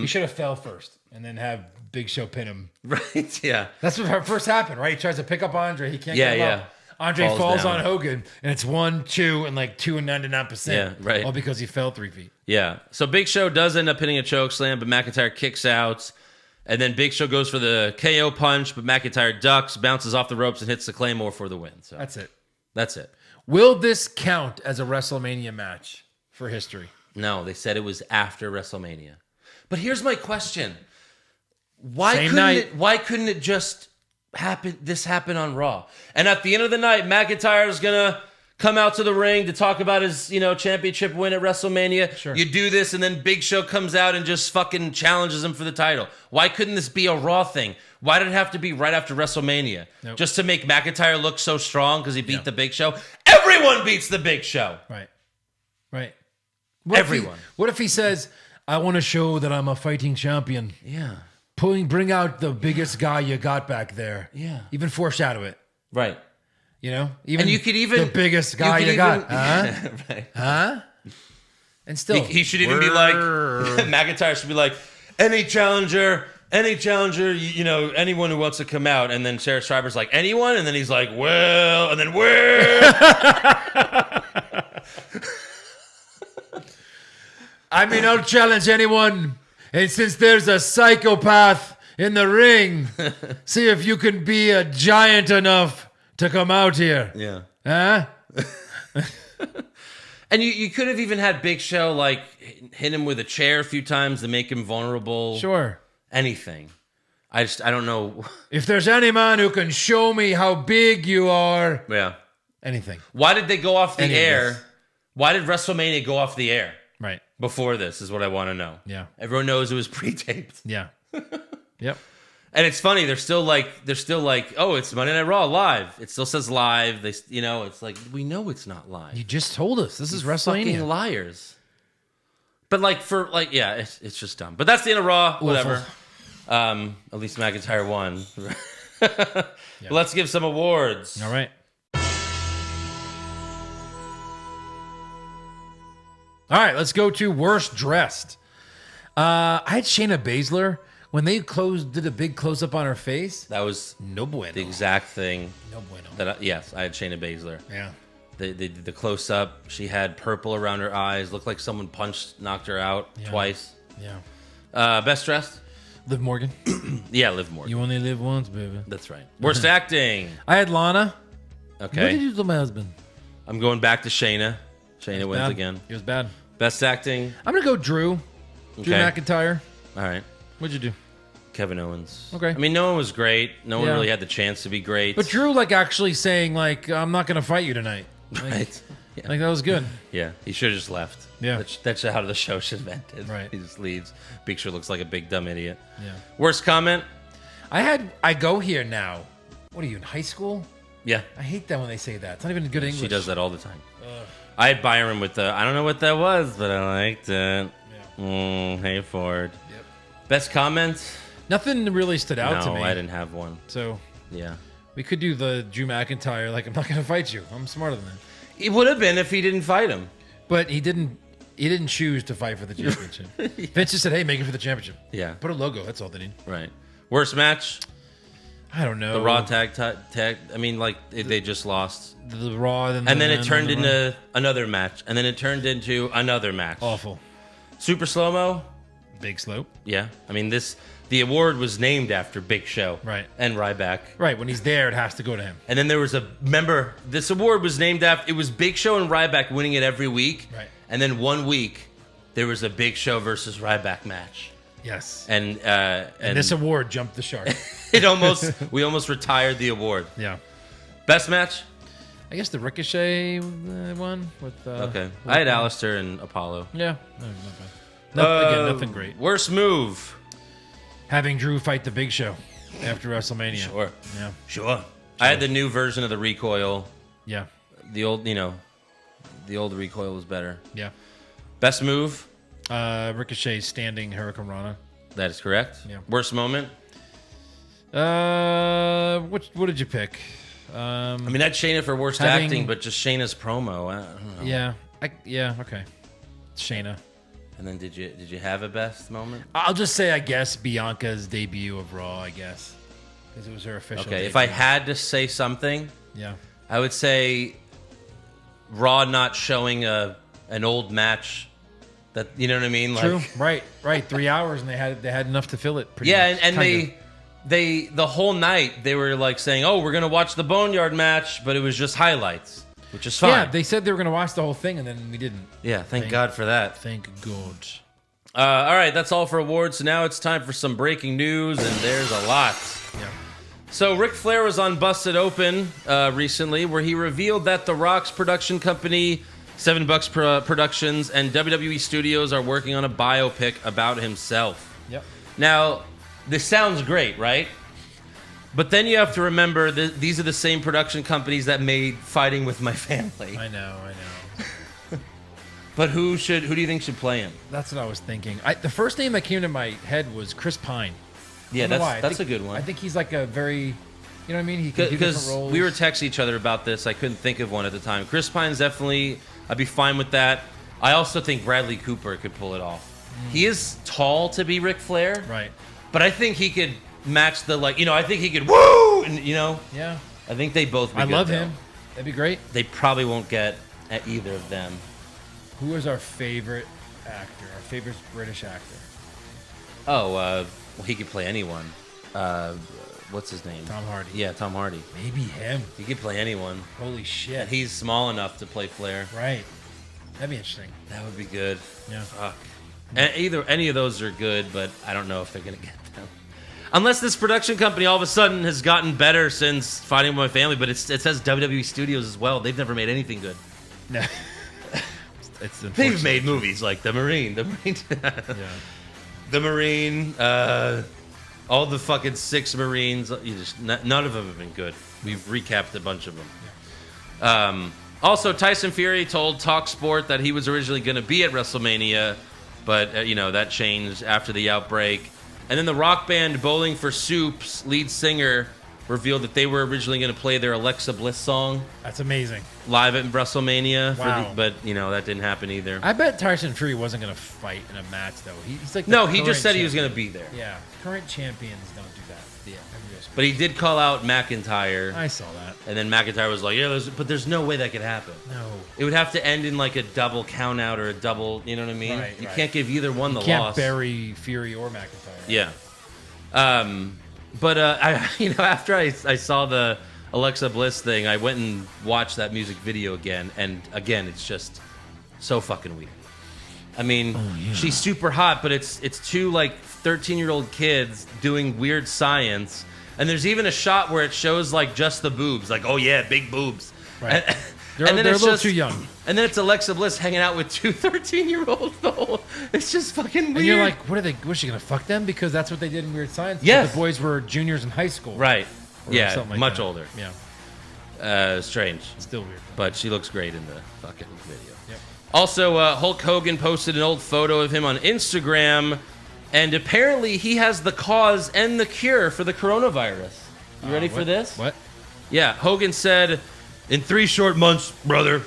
He should have fell first and then have Big Show pin him. Right? Yeah. That's what first happened, right? He tries to pick up Andre. He can't Yeah, get him yeah. up. Andre falls down. on Hogan, and it's 1, 2, and like 2 and 99%. Yeah, right. All because he fell 3 feet. Yeah. So Big Show does end up hitting a choke slam, but McIntyre kicks out. And then Big Show goes for the KO punch, but McIntyre ducks, bounces off the ropes, and hits the Claymore for the win. So That's it. that's it. Will this count as a WrestleMania match for history? No, they said it was after WrestleMania. But here's my question. Why Same couldn't night. Why couldn't it just happen on Raw? And at the end of the night, McIntyre is gonna come out to the ring to talk about his, championship win at WrestleMania. Sure. You do this, and then Big Show comes out and just fucking challenges him for the title. Why couldn't this be a Raw thing? Why did it have to be right after WrestleMania? Nope. Just to make McIntyre look so strong because he beat the Big Show? Everyone beats the Big Show. Right. Everyone. What if he says, I want to show that I'm a fighting champion. Yeah. Bring out the biggest guy you got back there. Yeah. Even foreshadow it. Right. Even And you could even... the biggest guy you got. Huh? Right. Huh? And still, He should even be like... McIntyre should be like, any challenger, you know, anyone who wants to come out. And then Sarah Schreiber's like, anyone? And then he's like, well, and then where? I mean, I'll challenge anyone. And since there's a psychopath in the ring, see if you can be a giant enough to come out here. Yeah. Huh? And you could have even had Big Show, like, hit him with a chair a few times to make him vulnerable. Sure. Anything. I don't know. If there's any man who can show me how big you are. Yeah. Anything. Why did they go off the Any of air? this. Why did WrestleMania go off the air Right. before this is what I want to know. Yeah. Everyone knows it was pre-taped. Yeah. Yep. And it's funny, they're still like, oh, it's Monday Night Raw live. It still says live. They, you know, it's like, we know it's not live. You just told us. This is Fucking WrestleMania. liars. But like yeah, it's just dumb. But that's the end of Raw. Whatever. At least McIntyre won. But let's give some awards. All right. All right, let's go to worst dressed. I had Shayna Baszler when they did a big close up on her face. That was No bueno. the exact thing. No bueno. That yes, I had Shayna Baszler. Yeah. They did the close up. She had purple around her eyes. Looked like someone knocked her out twice. Yeah. Best dressed? Liv Morgan. Yeah, Liv Morgan. You only live once, baby. That's right. Worst acting. I had Lana. Okay. What did you do to my husband? I'm going back to Shayna. Shayna wins Bad. again. It was bad. Best acting. I'm gonna go Drew. Drew Okay. McIntyre. All right. What'd you do? Kevin Owens. Okay. I mean, no one was great. No one Yeah. really had the chance to be great. But Drew, like, actually saying, like, I'm not gonna fight you tonight. Like, Right. Yeah. like that was good. Yeah. He should have just left. Yeah. That's how the show should have ended. Right. He just leaves. Big Show looks like a big dumb idiot. Yeah. Worst comment? I go here now. What are you in high school? Yeah. I hate that when they say that. It's not even good English. She does that all the time. I had Byron with I don't know what that was, but I liked it. Yeah. Hey, Ford. Yep. Best comment? Nothing really stood out to No, me. I didn't have one. So Yeah. we could do the Drew McIntyre. Like, I'm not gonna fight you. I'm smarter than that. It would have been if he didn't fight him. But he didn't. He didn't choose to fight for the championship. Vince just said, "Hey, make it for the championship." Yeah. Put a logo. That's all they need. Right. Worst match? I don't know. The Raw tag. I mean, like they just lost, the Raw, and then it turned the Raw. into another match, and then it turned into another match. Awful. Super slow mo. Big slope. Yeah. I mean, the award was named after Big Show. Right. And Ryback. Right. When he's there, it has to go to him. And then there was this award was named after, it was Big Show and Ryback winning it every week. Right. And then one week, there was a Big Show versus Ryback match. Yes. And this award jumped the shark. we almost retired the award. Yeah. Best match? I guess the Ricochet one with. Okay. I had Alistair and Apollo. Yeah. No, not bad. Again, nothing great. Worst move? Having Drew fight the Big Show after WrestleMania. Sure. Yeah. Sure. I had the new version of the recoil. Yeah. The old recoil was better. Yeah. Best move? Ricochet standing Hurricane Rana. That is correct. Yeah. Worst moment? What did you pick? I mean, that's Shayna for worst having- acting, but just Shayna's promo. I don't know. Yeah. Okay. Shayna. And then did you have a best moment? I'll just say, I guess, Bianca's debut of Raw, I guess. Because it was her official Okay, debut. if I had to say something, Yeah. I would say Raw not showing an old match. That, you know what I mean? Like, True. Right. 3 hours, and they had enough to fill it. Pretty yeah, much. and Kinda. they the whole night they were like saying, "Oh, we're gonna watch the Boneyard match," but it was just highlights, which is fine. Yeah, they said they were going to watch the whole thing, and then we didn't. Yeah, thank God for that. Thank God. All right, that's all for awards. So now it's time for some breaking news, and there's a lot. Yeah. So Ric Flair was on Busted Open recently, where he revealed that The Rock's production company, $7 Productions, and WWE Studios are working on a biopic about himself. Yep. Now, this sounds great, right? But then you have to remember that these are the same production companies that made Fighting with My Family. I know. But who do you think should play him? That's what I was thinking. The first name that came to my head was Chris Pine. Yeah, I don't know why. that's a good one. I think he's like a very, you know what I mean? He can do different Because roles. we were texting each other about this. I couldn't think of one at the time. Chris Pine's definitely, I'd be fine with that. I also think Bradley Cooper could pull it off. He is tall to be Ric Flair, Right. but I think he could match the I think he could woo, and Yeah. I think they both. Be I good, love though. him. That'd be great. They probably won't get at either of them. Who is our favorite actor? Our favorite British actor? Oh, well, he could play anyone. What's his name? Tom Hardy. Yeah, Tom Hardy. Maybe him. He could play anyone. Holy shit. He's small enough to play Flair. Right. That'd be interesting. That would be good. Yeah. Fuck. Any of those are good, but I don't know if they're gonna get them. Unless this production company all of a sudden has gotten better since Fighting With My Family, but it says WWE Studios as well. They've never made anything good. No. It's They've made movies like The Marine, Yeah. The Marine, all the fucking 6 Marines. None of them have been good. We've recapped a bunch of them. Also, Tyson Fury told TalkSport that he was originally going to be at WrestleMania, but that changed after the outbreak. And then the rock band Bowling for Soup's lead singer revealed that they were originally going to play their Alexa Bliss song That's amazing. live at WrestleMania. Wow. But that didn't happen either. I bet Tyson Fury wasn't going to fight in a match, though. He's like the No, he current just said he was champion. going to be there. Yeah. Current champions don't do that. Yeah. Everybody else- But he did call out McIntyre. I saw that. And then McIntyre was like, but there's no way that could happen. No. It would have to end in like a double count out or a double, you know what I mean? Right, you right. can't give either one the Can't loss. bury Fury or McIntyre. Yeah. But after I saw the Alexa Bliss thing, I went and watched that music video again, and again, it's just so fucking weird. I mean, she's super hot, but it's two like 13-year-old kids doing weird science, and there's even a shot where it shows like just the boobs, like, oh yeah, big boobs. Right. And They're a it's little too young. And then it's Alexa Bliss hanging out with two 13-year-olds. It's just fucking weird. And you're like, was she going to fuck them? Because that's what they did in Weird Science. Yes. The boys were juniors in high school. right? Or Yeah, something like much that. older. Yeah. Strange. Still weird. But she looks great in the fucking video. Yep. Also, Hulk Hogan posted an old photo of him on Instagram, and apparently he has the cause and the cure for the coronavirus. You ready for this? What? Yeah, Hogan said, in 3 short months, brother,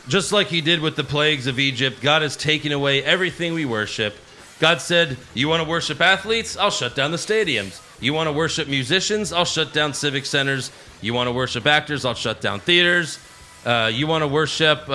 just like he did with the plagues of Egypt, God has taken away everything we worship. God said, you want to worship athletes? I'll shut down the stadiums. You want to worship musicians? I'll shut down civic centers. You want to worship actors? I'll shut down theaters. You want to worship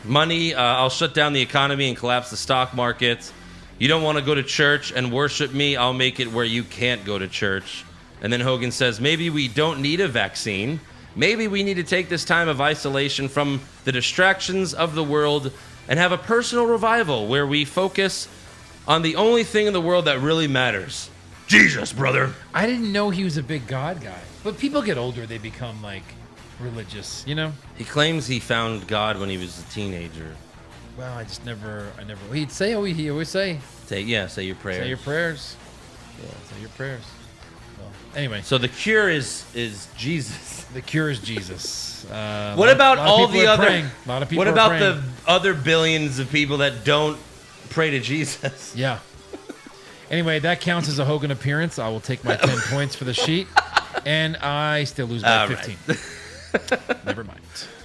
money? I'll shut down the economy and collapse the stock market. You don't want to go to church and worship me? I'll make it where you can't go to church. And then Hogan says, maybe we don't need a vaccine. Maybe we need to take this time of isolation from the distractions of the world and have a personal revival where we focus on the only thing in the world that really matters. Jesus, brother. I didn't know he was a big God guy. But people get older, they become like religious, you know? He claims he found God when he was a teenager. Well, I never, he'd say, he always say, Say your prayers. say your prayers. Yeah, say your prayers. Well, anyway, So the cure is Jesus. the cure is Jesus. What about all the other? A lot of people What are about praying. the other billions of people that don't pray to Jesus? Yeah. Anyway, that counts as a Hogan appearance. I will take my 10 points for the sheet, and I still lose by All right. 15. Never mind.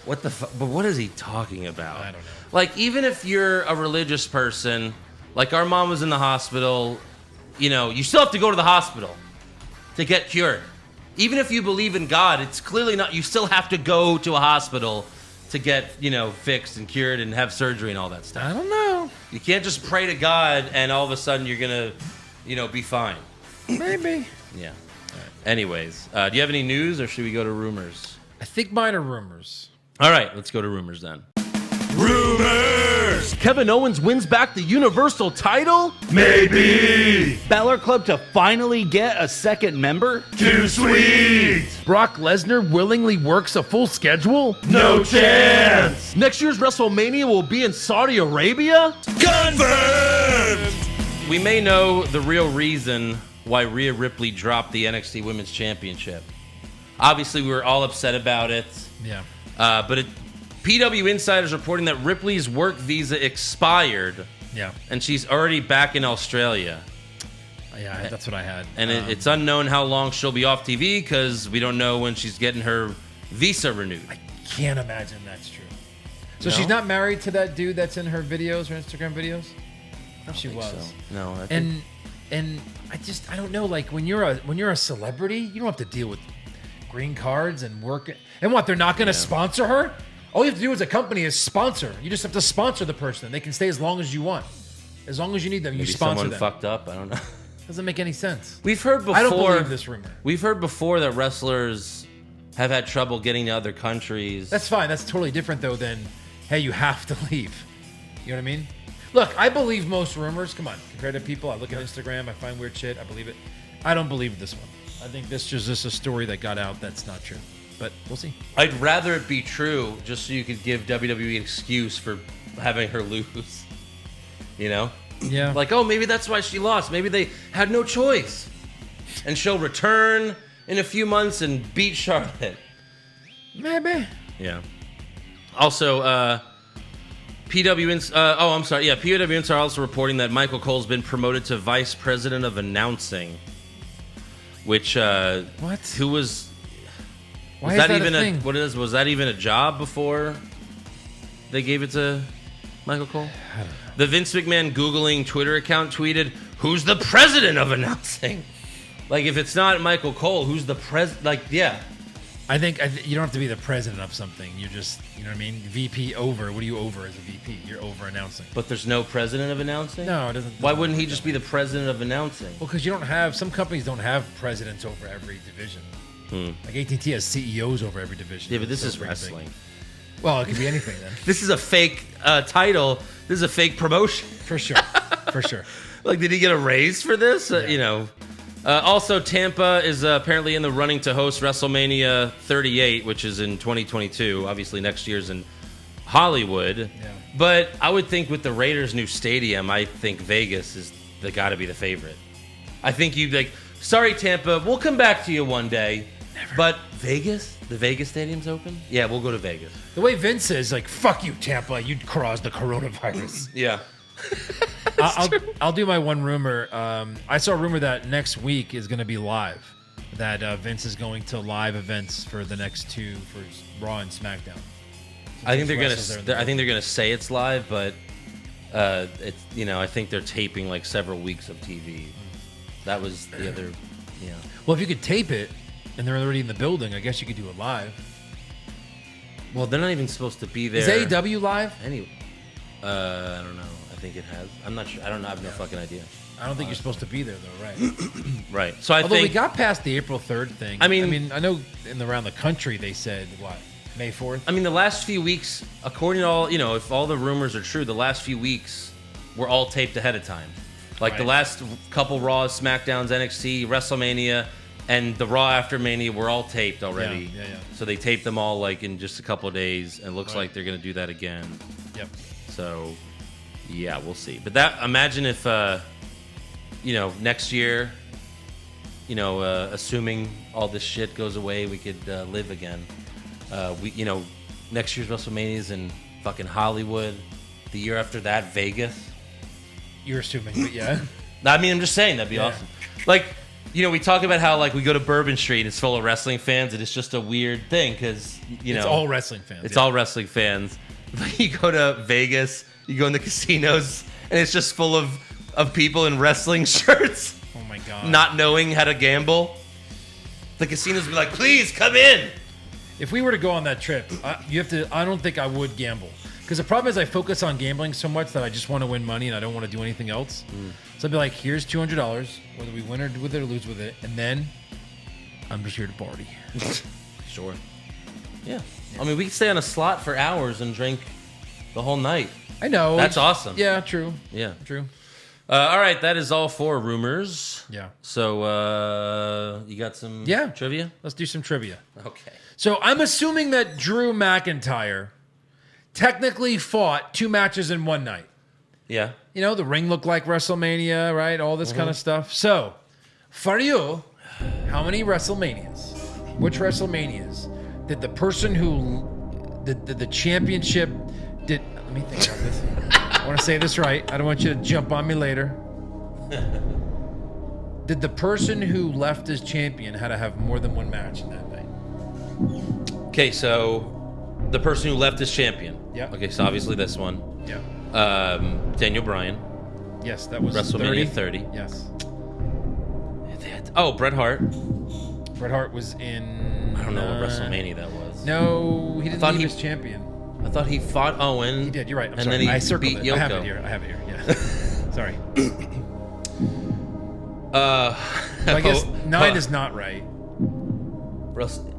What the fuck? But what is he talking about? I don't know. Like, even if you're a religious person, like our mom was in the hospital, you still have to go to the hospital to get cured. Even if you believe in God, it's clearly not. You still have to go to a hospital to get, fixed and cured and have surgery and all that stuff. I don't know. You can't just pray to God and all of a sudden you're gonna, be fine. Maybe. Yeah. Anyways, do you have any news or should we go to rumors? I think mine are rumors. All right, let's go to rumors then. Rumors! Kevin Owens wins back the Universal title? Maybe. Balor Club to finally get a second member? Too sweet. Brock Lesnar willingly works a full schedule? No chance. Next year's WrestleMania will be in Saudi Arabia? Confirmed. We may know the real reason why Rhea Ripley dropped the NXT Women's Championship. Obviously, we were all upset about it. Yeah. But PW Insider's reporting that Ripley's work visa expired, Yeah. and she's already back in Australia. Yeah, that's what I had. And it's unknown how long she'll be off TV because we don't know when she's getting her visa renewed. I can't imagine that's true. So No? she's not married to that dude that's in her videos, her Instagram videos? She was. So, no, I think, And I don't know. Like when you're a celebrity, you don't have to deal with green cards and work. And what? They're not going to sponsor her? All you have to do as a company is sponsor. You just have to sponsor the person. They can stay as long as you want. As long as you need them, maybe you sponsor someone them. fucked up. I don't know. Doesn't make any sense. We've heard before. I don't believe this rumor. We've heard before that wrestlers have had trouble getting to other countries. That's fine. That's totally different though than, hey, you have to leave. You know what I mean? Look, I believe most rumors. Come on, compared to people, I look at Instagram, I find weird shit, I believe it. I don't believe this one. I think this is just a story that got out that's not true. But we'll see. I'd rather it be true just so you could give WWE an excuse for having her lose. You know? Yeah. Like, oh, maybe that's why she lost. Maybe they had no choice. And she'll return in a few months and beat Charlotte. Maybe. Yeah. Also, PW Insider also reporting that Michael Cole's been promoted to Vice President of Announcing. Which, What? Who was... Why Was is that that even a thing? what is? Was that even a job before they gave it to Michael Cole? The Vince McMahon Googling Twitter account tweeted, "Who's the president of announcing?" Like, if it's not Michael Cole, who's the pres? Like, yeah, I think you don't have to be the president of something. You're just, you know what I mean? VP over. What are you over as a VP? You're over announcing. but there's no president of announcing. No, it doesn't. Why wouldn't he just be the president of announcing? Well, because you don't have, some companies don't have presidents over every division. Like AT&T has CEOs over every division. Yeah, but this It's is so big. wrestling. Well, it could be anything then. This is a fake title. This is a fake promotion. For sure. For sure. Like, did he get a raise for this? You know. Also, Tampa is apparently in the running to host WrestleMania 38, which is in 2022. Obviously, next year's in Hollywood. Yeah. But I would think with the Raiders' new stadium, I think Vegas is got to be the favorite. I think you'd like, sorry, Tampa, we'll come back to you one day. Never. But Vegas? The Vegas stadium's open? Yeah, we'll go to Vegas. The way Vince says, like, fuck you, Tampa, you'd cause the coronavirus. Yeah. I'll do my one rumor. I saw a rumor that next week is going to be live. That Vince is going to live events for the next two, for Raw and SmackDown. I think they're wrestlers are in gonna. I think they're gonna say it's live, but it's, you know, I think they're taping like several weeks of TV. That was the other. Yeah. Well, if you could tape it and they're already in the building, I guess you could do it live. Well, they're not even supposed to be there. Is AEW live? Anyway, I don't know. I think it has. I'm not sure. I don't know. I have no fucking idea. I don't think you're supposed to be there though, right? Right. So I Although think we got past the April 3rd thing. I mean, I know around the country they said what, May 4th. I mean, the last few weeks, according to all, you know, if all the rumors are true, the last few weeks were all taped ahead of time. Like the Right. last couple Raws, SmackDowns, NXT, WrestleMania, and the Raw after Mania were all taped already. Yeah. So they taped them all like in just a couple of days, and it looks Right. like they're gonna do that again. Yep. So, yeah, we'll see. But that, imagine if, you know, next year, you know, assuming all this shit goes away, we could live again. You know, next year's WrestleMania is in fucking Hollywood. The year after that, Vegas. You're assuming, but yeah. I mean, I'm just saying that'd be Yeah. awesome. Like, you know, we talk about how like we go to Bourbon Street and it's full of wrestling fans, and it's just a weird thing because you know It's all wrestling fans. It's yeah. all wrestling fans. But you go to Vegas, you go in the casinos, and it's just full of people in wrestling shirts, Oh my god. not knowing how to gamble. The casinos be like, please come in. If we were to go on that trip, I don't think I would gamble. Because the problem is I focus on gambling so much that I just want to win money and I don't want to do anything else. So I'd be like, here's $200, whether we win with it or lose with it, and then I'm just here to party. Sure. Yeah. I mean, we could stay on a slot for hours and drink the whole night. I know. That's awesome. Yeah, true. Yeah. True. All right, that is all for rumors. Yeah. So, you got some trivia? Let's do some trivia. Okay. So I'm assuming that Drew McIntyre technically fought 2 matches in one night. Yeah. You know, the ring looked like WrestleMania, right? All this kind of stuff. So, for you, how many WrestleManias? Which WrestleManias did the person who did the championship did? Let me think about this. I want to say this right. I don't want you to jump on me later. Did the person who left as champion had to have more than one match in that night? Okay, so the person who left as champion. Yeah. Okay, so obviously this one. Yeah. Daniel Bryan. Yes, that was WrestleMania 30. Yes. Oh, Bret Hart. Bret Hart was in... I don't know what WrestleMania that was. No, he didn't thought leave he- as champion. I thought he fought Owen. He did, you're right. I'm and sorry. then he I circled beat it. Yoko. I have it here. Yeah. Sorry. So I guess 9 is not right.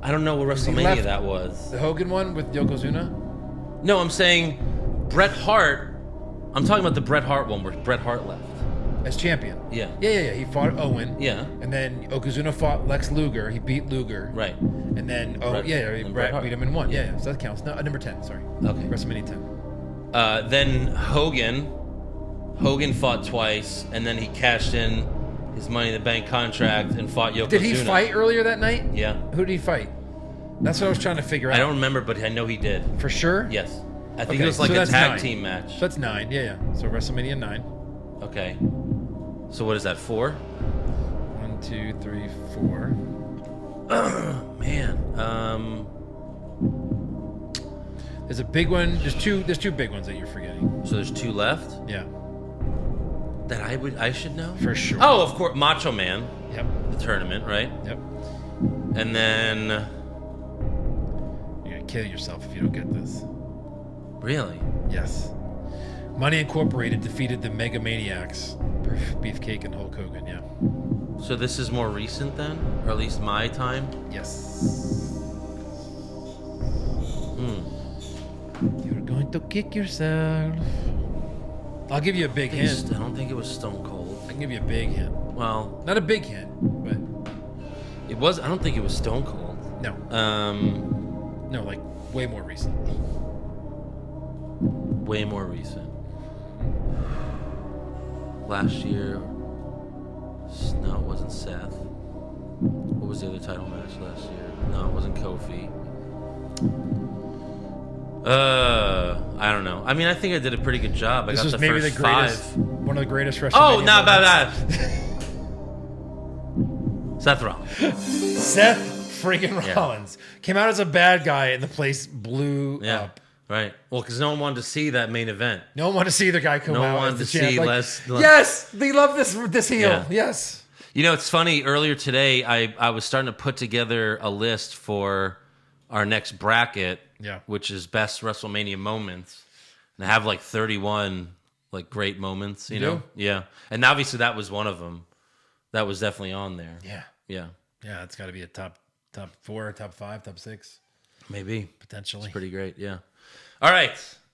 I don't know what he WrestleMania left- that was. The Hogan one with Yokozuna? No, I'm saying Bret Hart. I'm talking about the Bret Hart one where Bret Hart left. As champion. Yeah. Yeah. He fought Owen. Yeah. And then Yokozuna fought Lex Luger. He beat Luger. Right. And then, Bret Bret Hart. beat him in 1. Yeah. So that counts. No, number 10, sorry. Okay. WrestleMania 10. Then Hogan fought twice, and then he cashed in his Money in the Bank contract and fought Yokozuna. Did he fight earlier that night? Yeah. Who did he fight? That's what I was trying to figure out. I don't remember, but I know he did. For sure? Yes. I think Okay, it was like so a that's tag 9. team match. So that's 9. Yeah. So WrestleMania 9. Okay. So what is that, 4? 1, 2, 3, 4. Man. There's a big one. There's two big ones that you're forgetting. So there's 2 left Yeah. that I should know? For sure. Oh, of course, Macho Man, Yep. the tournament, right? Yep. And then, You're gonna kill yourself if you don't get this. really? Yes. Money Incorporated defeated the Megamaniacs. Beefcake and Hulk Hogan, yeah. So this is more recent then? Or at least my time? Yes. You're going to kick yourself. I'll give you a big hint. I don't think it was Stone Cold. I can give you a big hint. Well, Not a big hint, but it was. I don't think it was Stone Cold. no. No, like way more recent. Way more recent. Last year. No, it wasn't Seth. What was the other title match last year? No, it wasn't Kofi. I don't know. I mean, I think I did a pretty good job. I This got was the maybe first the greatest, 5. one of the greatest WrestleMania. Oh, not bad. moments. Seth Rollins. Seth friggin' Yeah. Rollins came out as a bad guy, and the place blew Yeah. up. Right. Well, because no one wanted to see that main event. No one wanted to see either guy come No one out. wanted as to the champ. see Like, less- Yes, they love this heel. Yeah. Yes. You know, it's funny. Earlier today, I was starting to put together a list for our next bracket, Yeah. which is best WrestleMania moments, and I have like 31 like great moments. You You know, do? yeah. And obviously that was one of them. That was definitely on there. Yeah. Yeah, Yeah, it's got to be a top 4, top 5, top 6, maybe potentially. pretty great. Yeah. All right.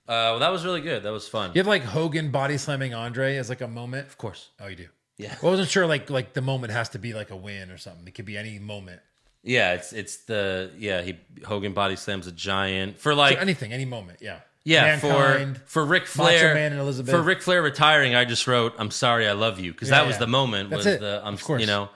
Well, that was really good. That was fun. You have like Hogan body slamming Andre as like a moment. Of course. Oh, you do. Yeah. I wasn't sure like the moment has to be like a win or something. It could be any moment. Yeah. It's the Hogan body slams a giant for like Anything, any moment. Yeah. Yeah, Mankind, for Ric Macho Flair, Man and Elizabeth. for Ric Flair retiring, I just wrote "I'm sorry, I love you" because Yeah, that was yeah. the moment. That's was it, the of course. you know,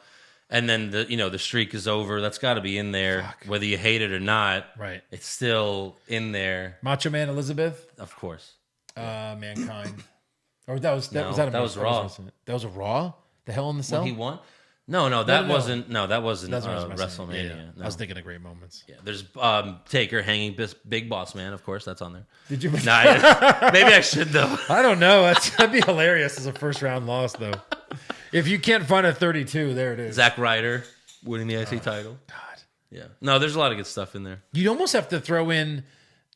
and then the streak is over. That's got to be in there, whether you hate it or not. Right. It's still in there, Macho Man Elizabeth, of course. Mankind. Or that was No, that was Raw. That was a Raw. The Hell in the Cell. When he won? No, that no. wasn't. No, that wasn't That's what I was WrestleMania. missing. Yeah. No. I was thinking of great moments. Yeah, there's Taker hanging Big Boss Man. Of course, that's on there. Did you? Nah, maybe I should though. I don't know. That'd be hilarious as a first round loss, though. If you can't find a 32, there it is. Zack Ryder winning the IC title. God. Yeah. No, there's a lot of good stuff in there. You'd almost have to throw in,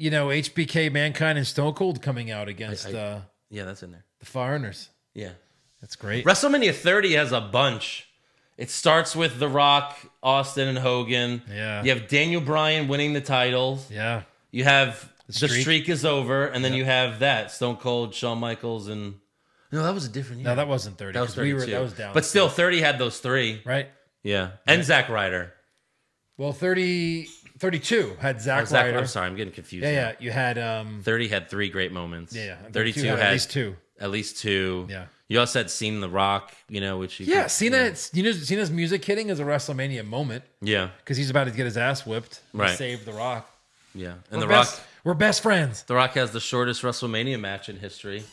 HBK, Mankind, and Stone Cold coming out against Yeah, that's in there. the Foreigners. Yeah. That's great. WrestleMania 30 has a bunch. It starts with The Rock, Austin, and Hogan. Yeah. You have Daniel Bryan winning the titles. Yeah. You have The streak. Streak is over, and then you have that Stone Cold, Shawn Michaels, and no, that was a different year. No, that wasn't 30. That was 'cause 32. that was down. But still, 30 had those 3. right? Yeah, and Zack Ryder. Well, 32 had Zack Zack, Ryder. I'm sorry, I'm getting confused. Yeah, now. yeah. You had 30 had 3 great moments. yeah. 32 had had at least 2. At least 2. Yeah. You also had Seen The Rock, which you Yeah, could- Cena's music hitting is a WrestleMania moment Yeah, because he's about to get his ass whipped. And Right. Save The Rock. yeah. And We're The Rock. best, We're best friends. The Rock has the shortest WrestleMania match in history.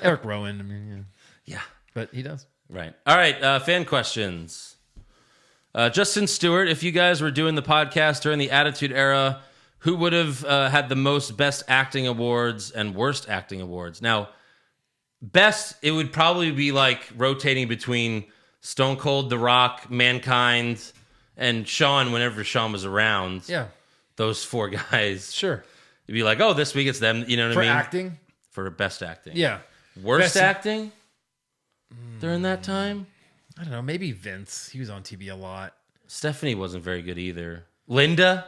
Eric Rowan. I mean, Yeah. but he does. Right. All right. Fan questions. Justin Stewart, if you guys were doing the podcast during the Attitude Era, who would have had the most Best Acting Awards and Worst Acting Awards? Now, best, it would probably be like rotating between Stone Cold, The Rock, Mankind, and Shawn whenever Shawn was around. Yeah. Those 4 guys. Sure. You'd be like, oh, this week it's them. You know what I mean? For acting? For best acting. Yeah. Worst Best- acting during that time? I don't know. Maybe Vince. He was on TV a lot. Stephanie wasn't very good either. Linda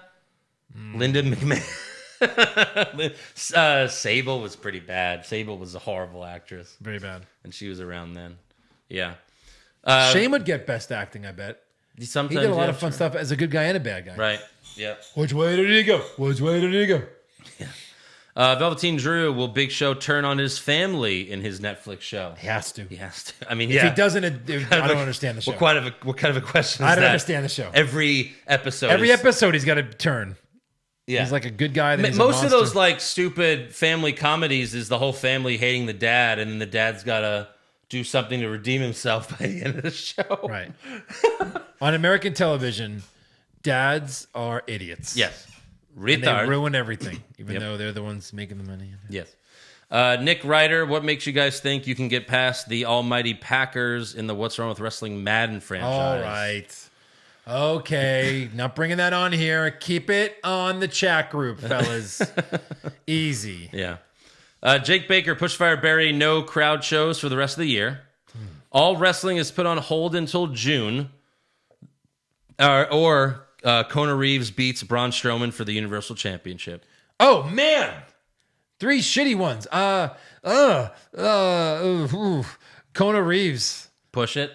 McMahon. Sable was pretty bad. Sable was a horrible actress, Very bad. and she was around then. Yeah. Shane would get best acting, I bet. Sometimes He did a lot yeah, of fun sure. stuff as a good guy and a bad guy. Right. Yeah. Which way did he go? Which way did he go? Velveteen Drew, will Big Show turn on his family in his Netflix show? He has to. He has to. I mean, If yeah. he doesn't, I don't understand the show. What kind of a question is I don't that? understand the show. Every episode. Every is- episode, he's got to turn. Yeah. He's like a good guy. Then he's a Most of monster. those like stupid family comedies is the whole family hating the dad, and then the dad's got to do something to redeem himself by the end of the show. Right. On American television, dads are idiots. Yes. And they Retard. ruin everything, even Yep. though they're the ones making the money. Yes. Nick Ryder, what makes you guys think you can get past the almighty Packers in the What's Wrong with Wrestling Madden franchise? All right. Okay. Not bringing that on here. Keep it on the chat group, fellas. Easy. Yeah. Jake Baker, Pushfire Barry, no crowd shows for the rest of the year. All wrestling is put on hold until June. Or Kona Reeves beats Braun Strowman for the Universal Championship. Oh, man. 3 shitty ones. Kona Reeves. Push it.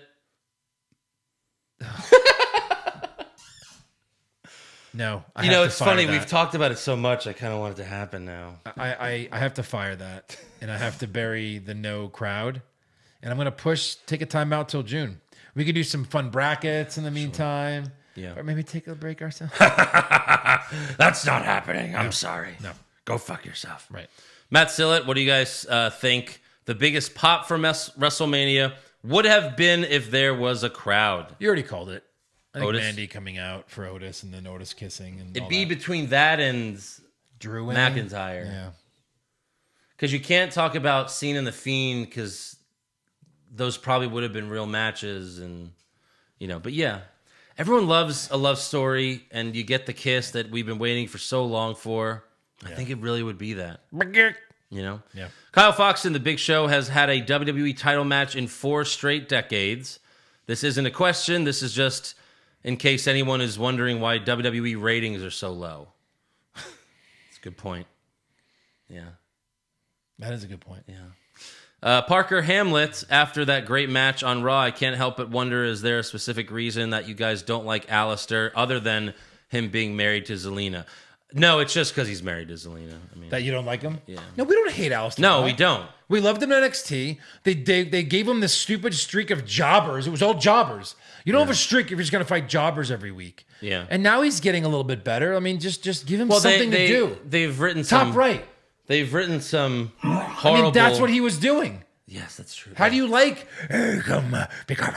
No. I You have know, to it's fire funny. that. We've talked about it so much. I kind of want it to happen now. I have to fire that, and I have to bury the no crowd, and I'm gonna take a timeout till June. We could do some fun brackets in the meantime, Yeah. or maybe take a break ourselves. That's not happening. I'm sorry. No. Go fuck yourself. Right. Matt Sillett, what do you guys think the biggest pop from WrestleMania would have been if there was a crowd? You already called it. I think Otis? Mandy coming out for Otis, and then Otis kissing, and It'd all be that. between that and Drew winning. McIntyre. Yeah. Because you can't talk about Cena and The Fiend because those probably would have been real matches. And, you know, but yeah, everyone loves a love story and you get the kiss that we've been waiting for so long for. I think it really would be that, you know? Yeah. Kyle Foxton, The Big Show, has had a WWE title match in 4 straight decades. This isn't a question. This is just in case anyone is wondering why WWE ratings are so low. It's a good point. Yeah. That is a good point. Yeah. Parker Hamlet, after that great match on Raw, I can't help but wonder, is there a specific reason that you guys don't like Alistair other than him being married to Zelina? No, it's just because he's married to Zelina. I mean, That you don't like him? Yeah. No, we don't hate Alistair. no, Black. we don't. We loved him in NXT. They gave him this stupid streak of jobbers. It was all jobbers. You don't have a streak if you're just going to fight jobbers every week. Yeah. And now he's getting a little bit better. I mean, just give him something to do. They've written Top some right. They've written some I horrible. mean, that's what he was doing. Yes, that's true. How do you like? "Hey, come become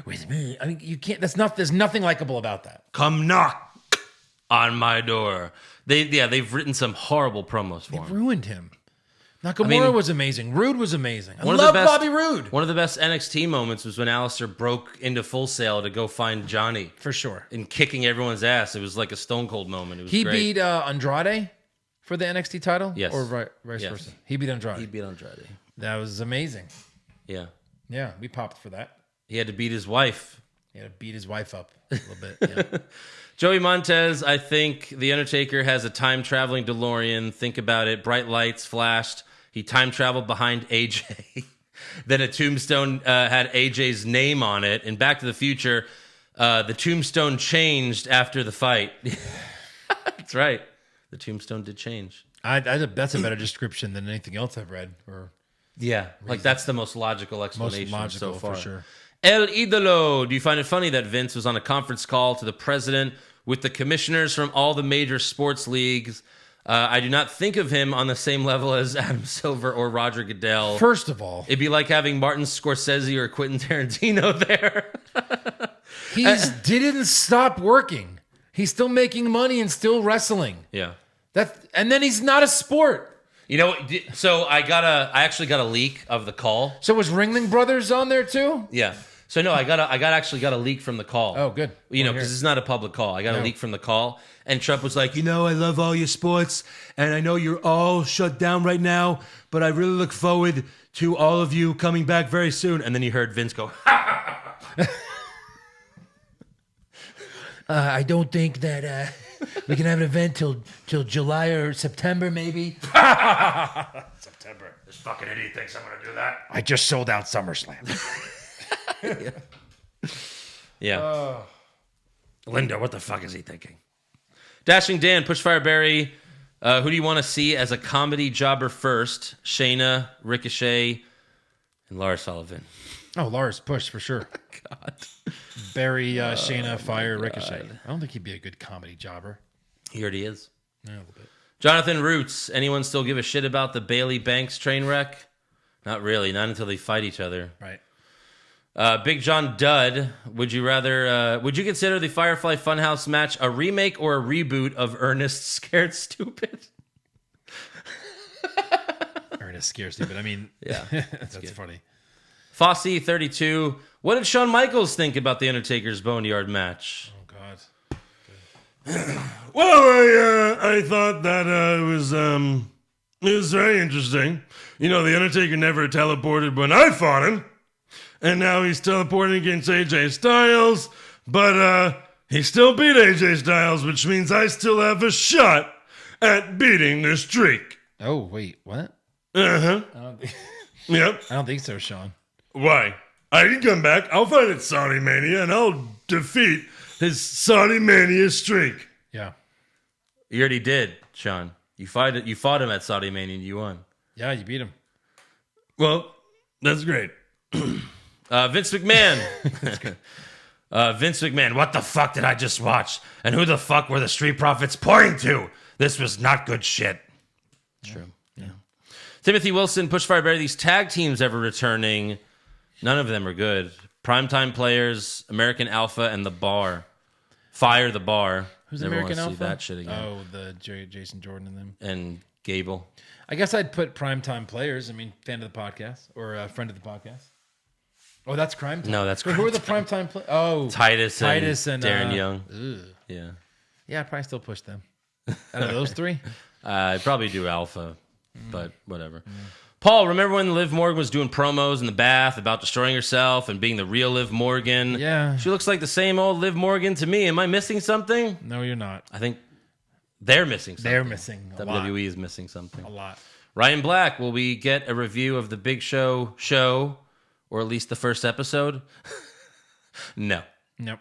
with me. I mean, you can't. There's nothing likable about that. Come knock on my door? They've written some horrible promos for him. Ruined him. Nakamura was amazing. Rude was amazing. I One of the love best- Bobby Roode One of the best NXT moments was when Alistair broke into Full Sail to go find Johnny for sure. and kicking everyone's ass. It was like a Stone Cold moment. It was He great. beat Andrade for the NXT title. Yes. Or vice Yes. versa. He beat Andrade. He beat Andrade. That was amazing. Yeah. Yeah, we popped for that. He had to beat his wife. He had to beat his wife up a little bit. Yeah. Joey Montez, I think The Undertaker has a time-traveling DeLorean. Think about it. Bright lights flashed. He time-traveled behind AJ. Then a tombstone had AJ's name on it. And Back to the Future, the tombstone changed after the fight. That's right. The tombstone did change. That's a better description than anything else I've read. Or Yeah. Like, that's the most logical most explanation logical so far. for sure. El Idolo, do you find it funny that Vince was on a conference call to the president with the commissioners from all the major sports leagues? I do not think of him on the same level as Adam Silver or Roger Goodell. First of all, It'd be like having Martin Scorsese or Quentin Tarantino there. he didn't stop working. He's still making money and still wrestling. Yeah. And then he's not a sport. You know, so I actually got a leak of the call. So was Ringling Brothers on there too? Yeah. So no, I actually got a leak from the call. Oh, good. You know, Wanna hear because it. it's not a public call. I got a leak from the call, and Trump was like, I love all your sports, and I know you're all shut down right now, but I really look forward to all of you coming back very soon. And then you heard Vince go, I don't think that we can have an event till July or September, maybe. September. This fucking idiot thinks I'm gonna do that. I just sold out SummerSlam. yeah. Linda, what the fuck is he thinking? Dashing Dan, Pushfire Barry, who do you want to see as a comedy jobber first? Shayna, Ricochet, and Lars Sullivan. Oh, Lars, push for sure. God. Barry, Shayna, Fire, Ricochet. I don't think he'd be a good comedy jobber. He already is. Yeah, a little bit. Jonathan Roots, anyone still give a shit about the Bailey Banks train wreck? Not really, not until they fight each other. Right. Big John Dud, would you consider the Firefly Funhouse match a remake or a reboot of Ernest Scared Stupid? Ernest Scared Stupid. I mean, Yeah, that's funny. Fossey 32, what did Shawn Michaels think about the Undertaker's Boneyard match? Oh, God. Well, I thought that it was very interesting. You know, the Undertaker never teleported when I fought him, and now he's teleporting against AJ Styles, but he still beat AJ Styles, which means I still have a shot at beating the streak. Oh, wait, what? Uh-huh. Yep. I don't think so, Sean. Why? I can come back. I'll fight at Saudi Mania, and I'll defeat his Saudi Mania streak. Yeah. You already did, Sean. You fought him at Saudi Mania and you won. Yeah, you beat him. Well, that's great. Vince McMahon. Vince McMahon, what the fuck did I just watch? And who the fuck were the Street Profits pouring to? This was not good shit. True. Yeah. Timothy Wilson, Pushfire Bear, these tag teams ever returning, none of them are good. Primetime Players, American Alpha, and The Bar. Fire The Bar. Who's Never American wanna Alpha? see that shit again. Oh, the Jason Jordan and them. And Gable. I guess I'd put Primetime Players. I mean, fan of the podcast or a friend of the podcast. Oh, that's Crime Time. No, that's Who are the Primetime Players? Oh, Titus and Darren uh, Young. Ugh. Yeah. Yeah, I'd probably still push them. Out of those three? I'd probably do Alpha, but whatever. Paul, remember when Liv Morgan was doing promos in the bath about destroying herself and being the real Liv Morgan? Yeah. She looks like the same old Liv Morgan to me. Am I missing something? No, you're not. I think they're missing something. They're missing a lot. WWE is missing something. A lot. Ryan Black, will we get a review of the Big Show, or at least the first episode? No. Nope.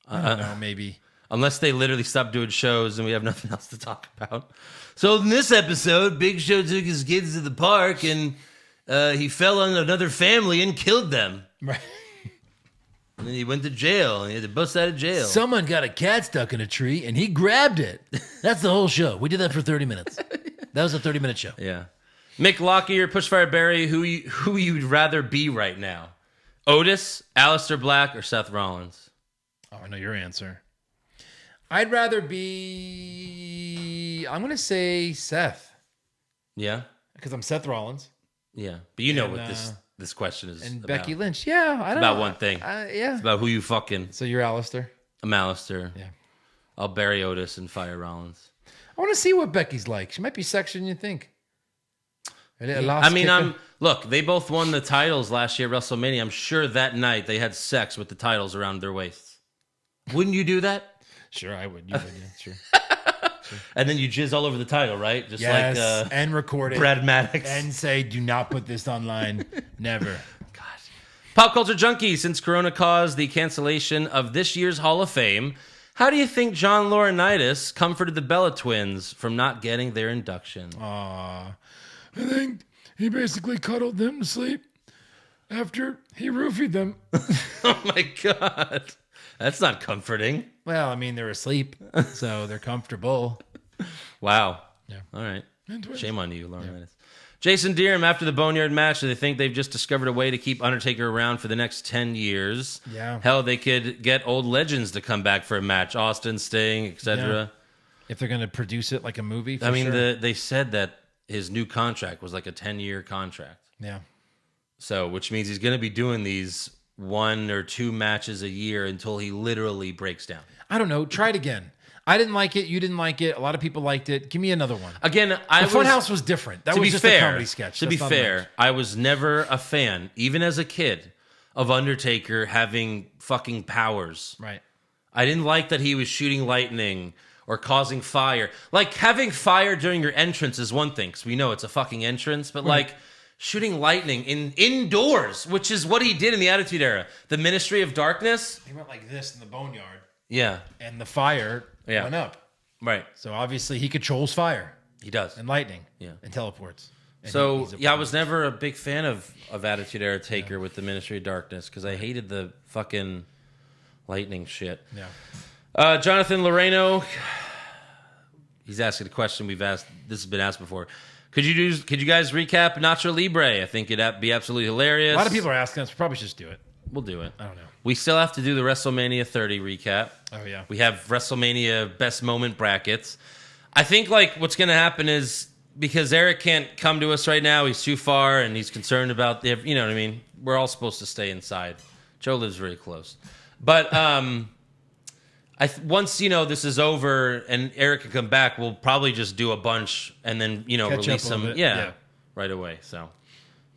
I don't know, maybe. Unless they literally stop doing shows and we have nothing else to talk about. So in this episode, Big Show took his kids to the park and he fell on another family and killed them. Right. And then he went to jail and he had to bust out of jail. Someone got a cat stuck in a tree and he grabbed it. That's the whole show. We did that for 30 minutes. That was a 30-minute show. Yeah. Mick Lockyer, Pushfire Barry, who you'd rather be right now? Otis, Aleister Black, or Seth Rollins? Oh, I know your answer. I'd rather be... I'm going to say Seth. Yeah? Because I'm Seth Rollins. Yeah. But you know And, what this question is And about. Becky Lynch. Yeah, I don't about know. one thing. Yeah. It's about who you fucking... So you're Alistair? I'm Aleister. Yeah. I'll bury Otis and fire Rollins. I want to see what Becky's like. She might be sexier than you think. Look, they both won the titles last year at WrestleMania. I'm sure that night they had sex with the titles around their waists. Wouldn't you do that? Sure, I would. You would, yeah, sure. And then you jizz all over the title, right? Just Yes, like and record it. Brad Maddox. And say, do not put this online. Never. God. Pop Culture Junkie, since Corona caused the cancellation of this year's Hall of Fame, how do you think John Laurinaitis comforted the Bella twins from not getting their induction? I think he basically cuddled them to sleep after he roofied them. Oh my God. That's not comforting. Well, I mean, they're asleep, so they're comfortable. Wow. Yeah. All right. And twins. Shame on you, Laurinaitis. Yeah. Jason Deerham, after the Boneyard match, do they think they've just discovered a way to keep Undertaker around for the next 10 years? Yeah. Hell, they could get old legends to come back for a match. Austin, Sting, etc. If they're going to produce it like a movie, for I mean, sure. they said that his new contract was like a 10-year contract. Yeah. So, which means he's going to be doing these 1 or 2 matches a year until he literally breaks down. I don't know. Try it again. I didn't like it. You didn't like it. A lot of people liked it. Give me another one. Again, The Funhouse was different. That was just a comedy sketch. To That's be not fair, much. I was never a fan, even as a kid, of Undertaker having fucking powers. Right. I didn't like that he was shooting lightning or causing fire. Like, having fire during your entrance is one thing, because we know it's a fucking entrance, but like shooting lightning indoors, which is what he did in the Attitude Era. The Ministry of Darkness. He went like this in the boneyard, Yeah. and the fire went up. Right. So obviously he controls fire He does. and lightning Yeah. and teleports. And So, he's a yeah, I was never a big fan of Attitude Era Taker with the Ministry of Darkness because I hated the fucking lightning shit. Yeah. Jonathan Loreno, he's asking a question we've asked. This has been asked before. Could you guys recap Nacho Libre? I think it'd be absolutely hilarious. A lot of people are asking us. We probably should just do it. We'll do it. I don't know. We still have to do the WrestleMania 30 recap. Oh, yeah. We have WrestleMania best moment brackets. I think like what's going to happen is because Eric can't come to us right now, he's too far and he's concerned about the, you know what I mean? We're all supposed to stay inside. Joe lives very close. But once, this is over and Eric can come back, we'll probably just do a bunch and then, Catch up release a little some bit. yeah, Yeah. right away. So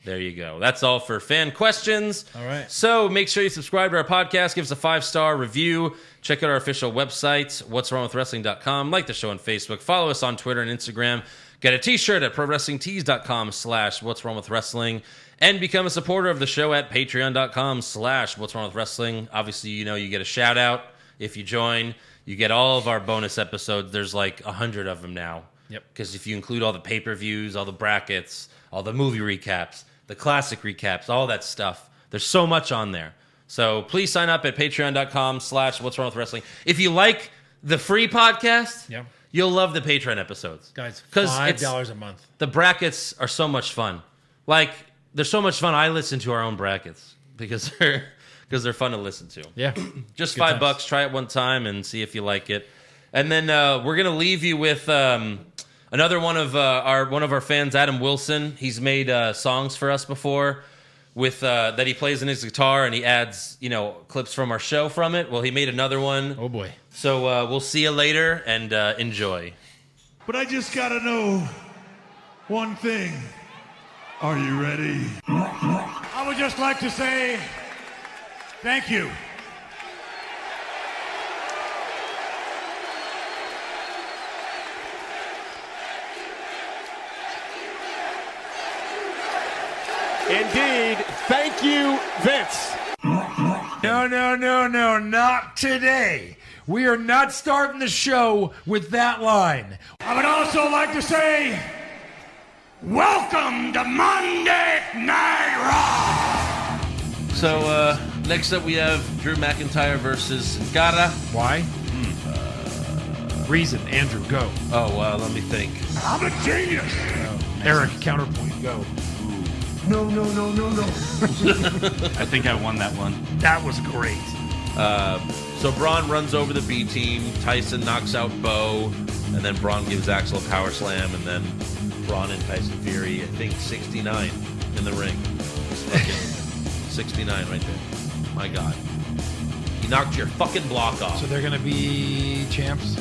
there you go. That's all for fan questions. All right. So make sure you subscribe to our podcast. Give us a 5-star review. Check out our official website, what'swrongwithwrestling.com. Like the show on Facebook. Follow us on Twitter and Instagram. Get a t-shirt at prowrestlingtees.com/what'swrongwithwrestling. And become a supporter of the show at patreon.com/what'swrongwithwrestling. Obviously, you get a shout out if you join. You get all of our bonus episodes. There's like 100 of them now. Yep. Because if you include all the pay-per-views, all the brackets, all the movie recaps, the classic recaps, all that stuff, there's so much on there. So please sign up at patreon.com/what'swrongwithwrestling. If you like the free podcast, Yeah. you'll love the Patreon episodes. Guys, 'Cause $5 a month. The brackets are so much fun. Like, they're so much fun. I listen to our own brackets because they're fun to listen to. Yeah. Just Good $5. times. Try it one time and see if you like it. And then we're gonna leave you with another one of our fans, Adam Wilson. He's made songs for us before with that he plays in his guitar and he adds clips from our show from it. Well, he made another one. Oh, boy. So we'll see you later and enjoy. But I just gotta know one thing. Are you ready? I would just like to say thank you. Indeed. Thank you, Vince. No, not today. We are not starting the show with that line. I would also like to say welcome to Monday Night Raw. So next up we have Drew McIntyre versus Gara. Why? Reason, Andrew, go. Oh, let me think. I'm a genius. Eric, counterpoint, go. No. I think I won that one. That was great. So Braun runs over the B team. Tyson knocks out Bo, and then Braun gives Axel a power slam, and then Braun and Tyson Fury, I think 69 in the ring. 69 right there. My God. He knocked your fucking block off. So they're going to be champs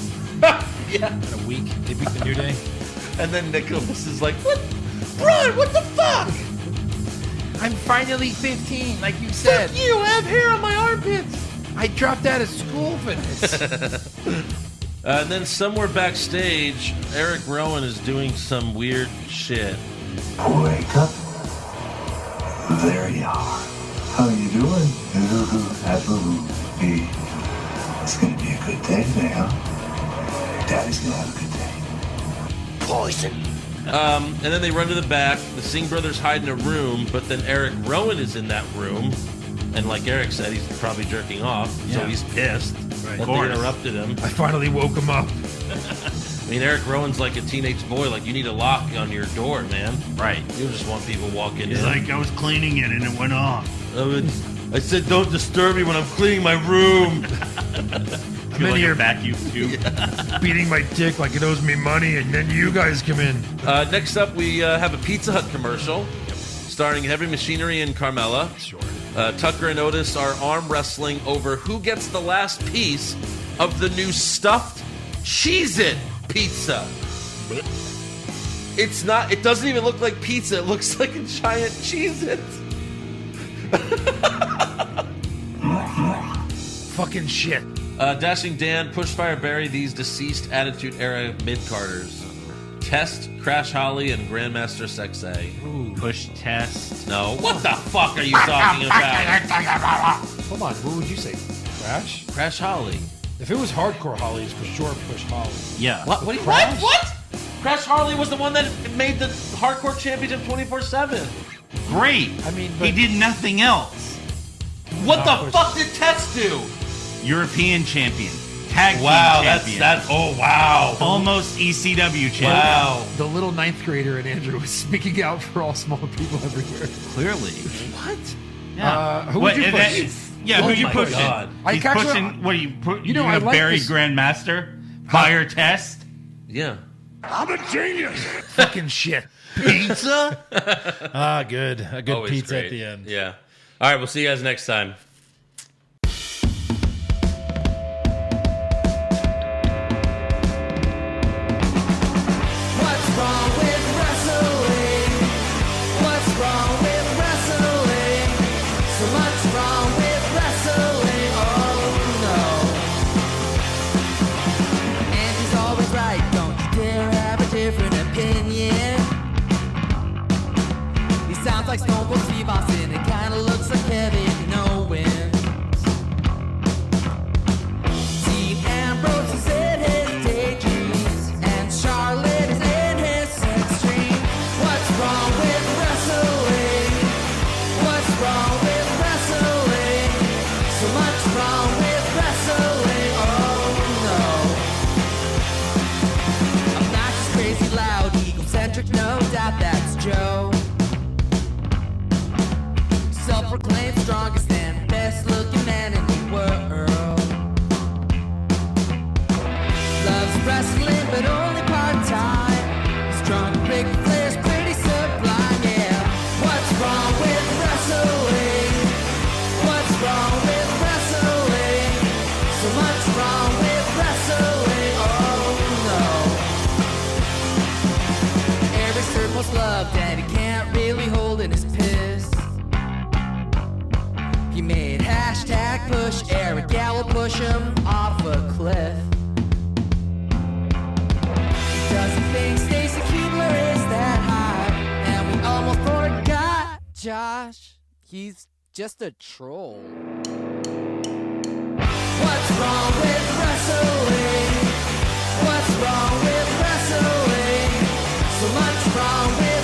Yeah. in a week. They beat the New Day. And then Nicholas is like, what? Braun, what the fuck? I'm finally 15, like you said. Fuck you, I have hair on my armpits. I dropped out of school for this. And then somewhere backstage, Eric Rowan is doing some weird shit. Wake up. There you are. How you doing? Absolutely. It's gonna be a good day today, huh? Daddy's gonna have a good day. Poison. And then they run to the back. The Singh brothers hide in a room, but then Eric Rowan is in that room. And like Eric said, he's probably jerking off, so Yeah. he's pissed Right. that they interrupted him. I finally woke him up. I mean, Eric Rowan's like a teenage boy. Like, you need a lock on your door, man. Right. You just want people walking He's in. like, I was cleaning it and it went off. I said, don't disturb me when I'm cleaning my room. Feel like a vacuum tube. beating my dick like it owes me money, and then you guys come in. Next up, we have a Pizza Hut commercial starring Heavy Machinery and Carmella. Sure. Tucker and Otis are arm wrestling over who gets the last piece of the new stuffed Cheez-It pizza. It's not. It doesn't even look like pizza. It looks like a giant Cheez-It. Fucking shit. Dashing Dan, Pushfire Barry, these deceased Attitude Era mid-carders. Test, Crash Holly, and Grandmaster Sexay. Push test. No. What the fuck are you talking about? Hold on, what would you say? Crash? Crash Holly. If it was hardcore Holly, it's for sure Push Holly. Yeah. What? What? Crash Harley was the one that made the Hardcore Championship 24/7. Great. I mean, he did nothing else. What the fuck did Test do? European champion. Tag team champion. That's oh wow. Almost ECW champion. Wow. The little ninth grader in Andrew was speaking out for all small people everywhere. Clearly. What? Yeah. Who would you push? Who'd you push? God. He's pushing. What are you? You know, I like Barry this. Grandmaster. Fire Test. Yeah. I'm a genius. Fucking shit. Pizza. Good. A good Always pizza great. at the end. Yeah. All right. We'll see you guys next time. What's wrong with wrestling? What's wrong with wrestling? So much wrong with wrestling. Oh no. And he's always right. Don't you dare have a different opinion. He sounds like Stone Cold Steve Austin. It kinda looks like Kevin Owens. Dean Ambrose is in his daydreams, and Charlotte is in his sex dream. What's wrong with wrestling? What's wrong with wrestling? So much wrong with wrestling. Oh no. Obnoxious, crazy, loud, egocentric, no doubt that's Joe. Self-proclaimed strongest and best-looking man in the world. Loves wrestling, but only part-time. Strong, big players, pretty sublime, yeah. What's wrong with wrestling? What's wrong with wrestling? So much wrong with wrestling, oh no. Eric's third most loved, and he can't really hold in his piss. He made hashtag push Eric, yeah, we'll push him off a cliff. He doesn't think Stacy Keebler is that high, and we almost forgot Josh. He's just a troll. What's wrong with wrestling? What's wrong with wrestling? So much wrong with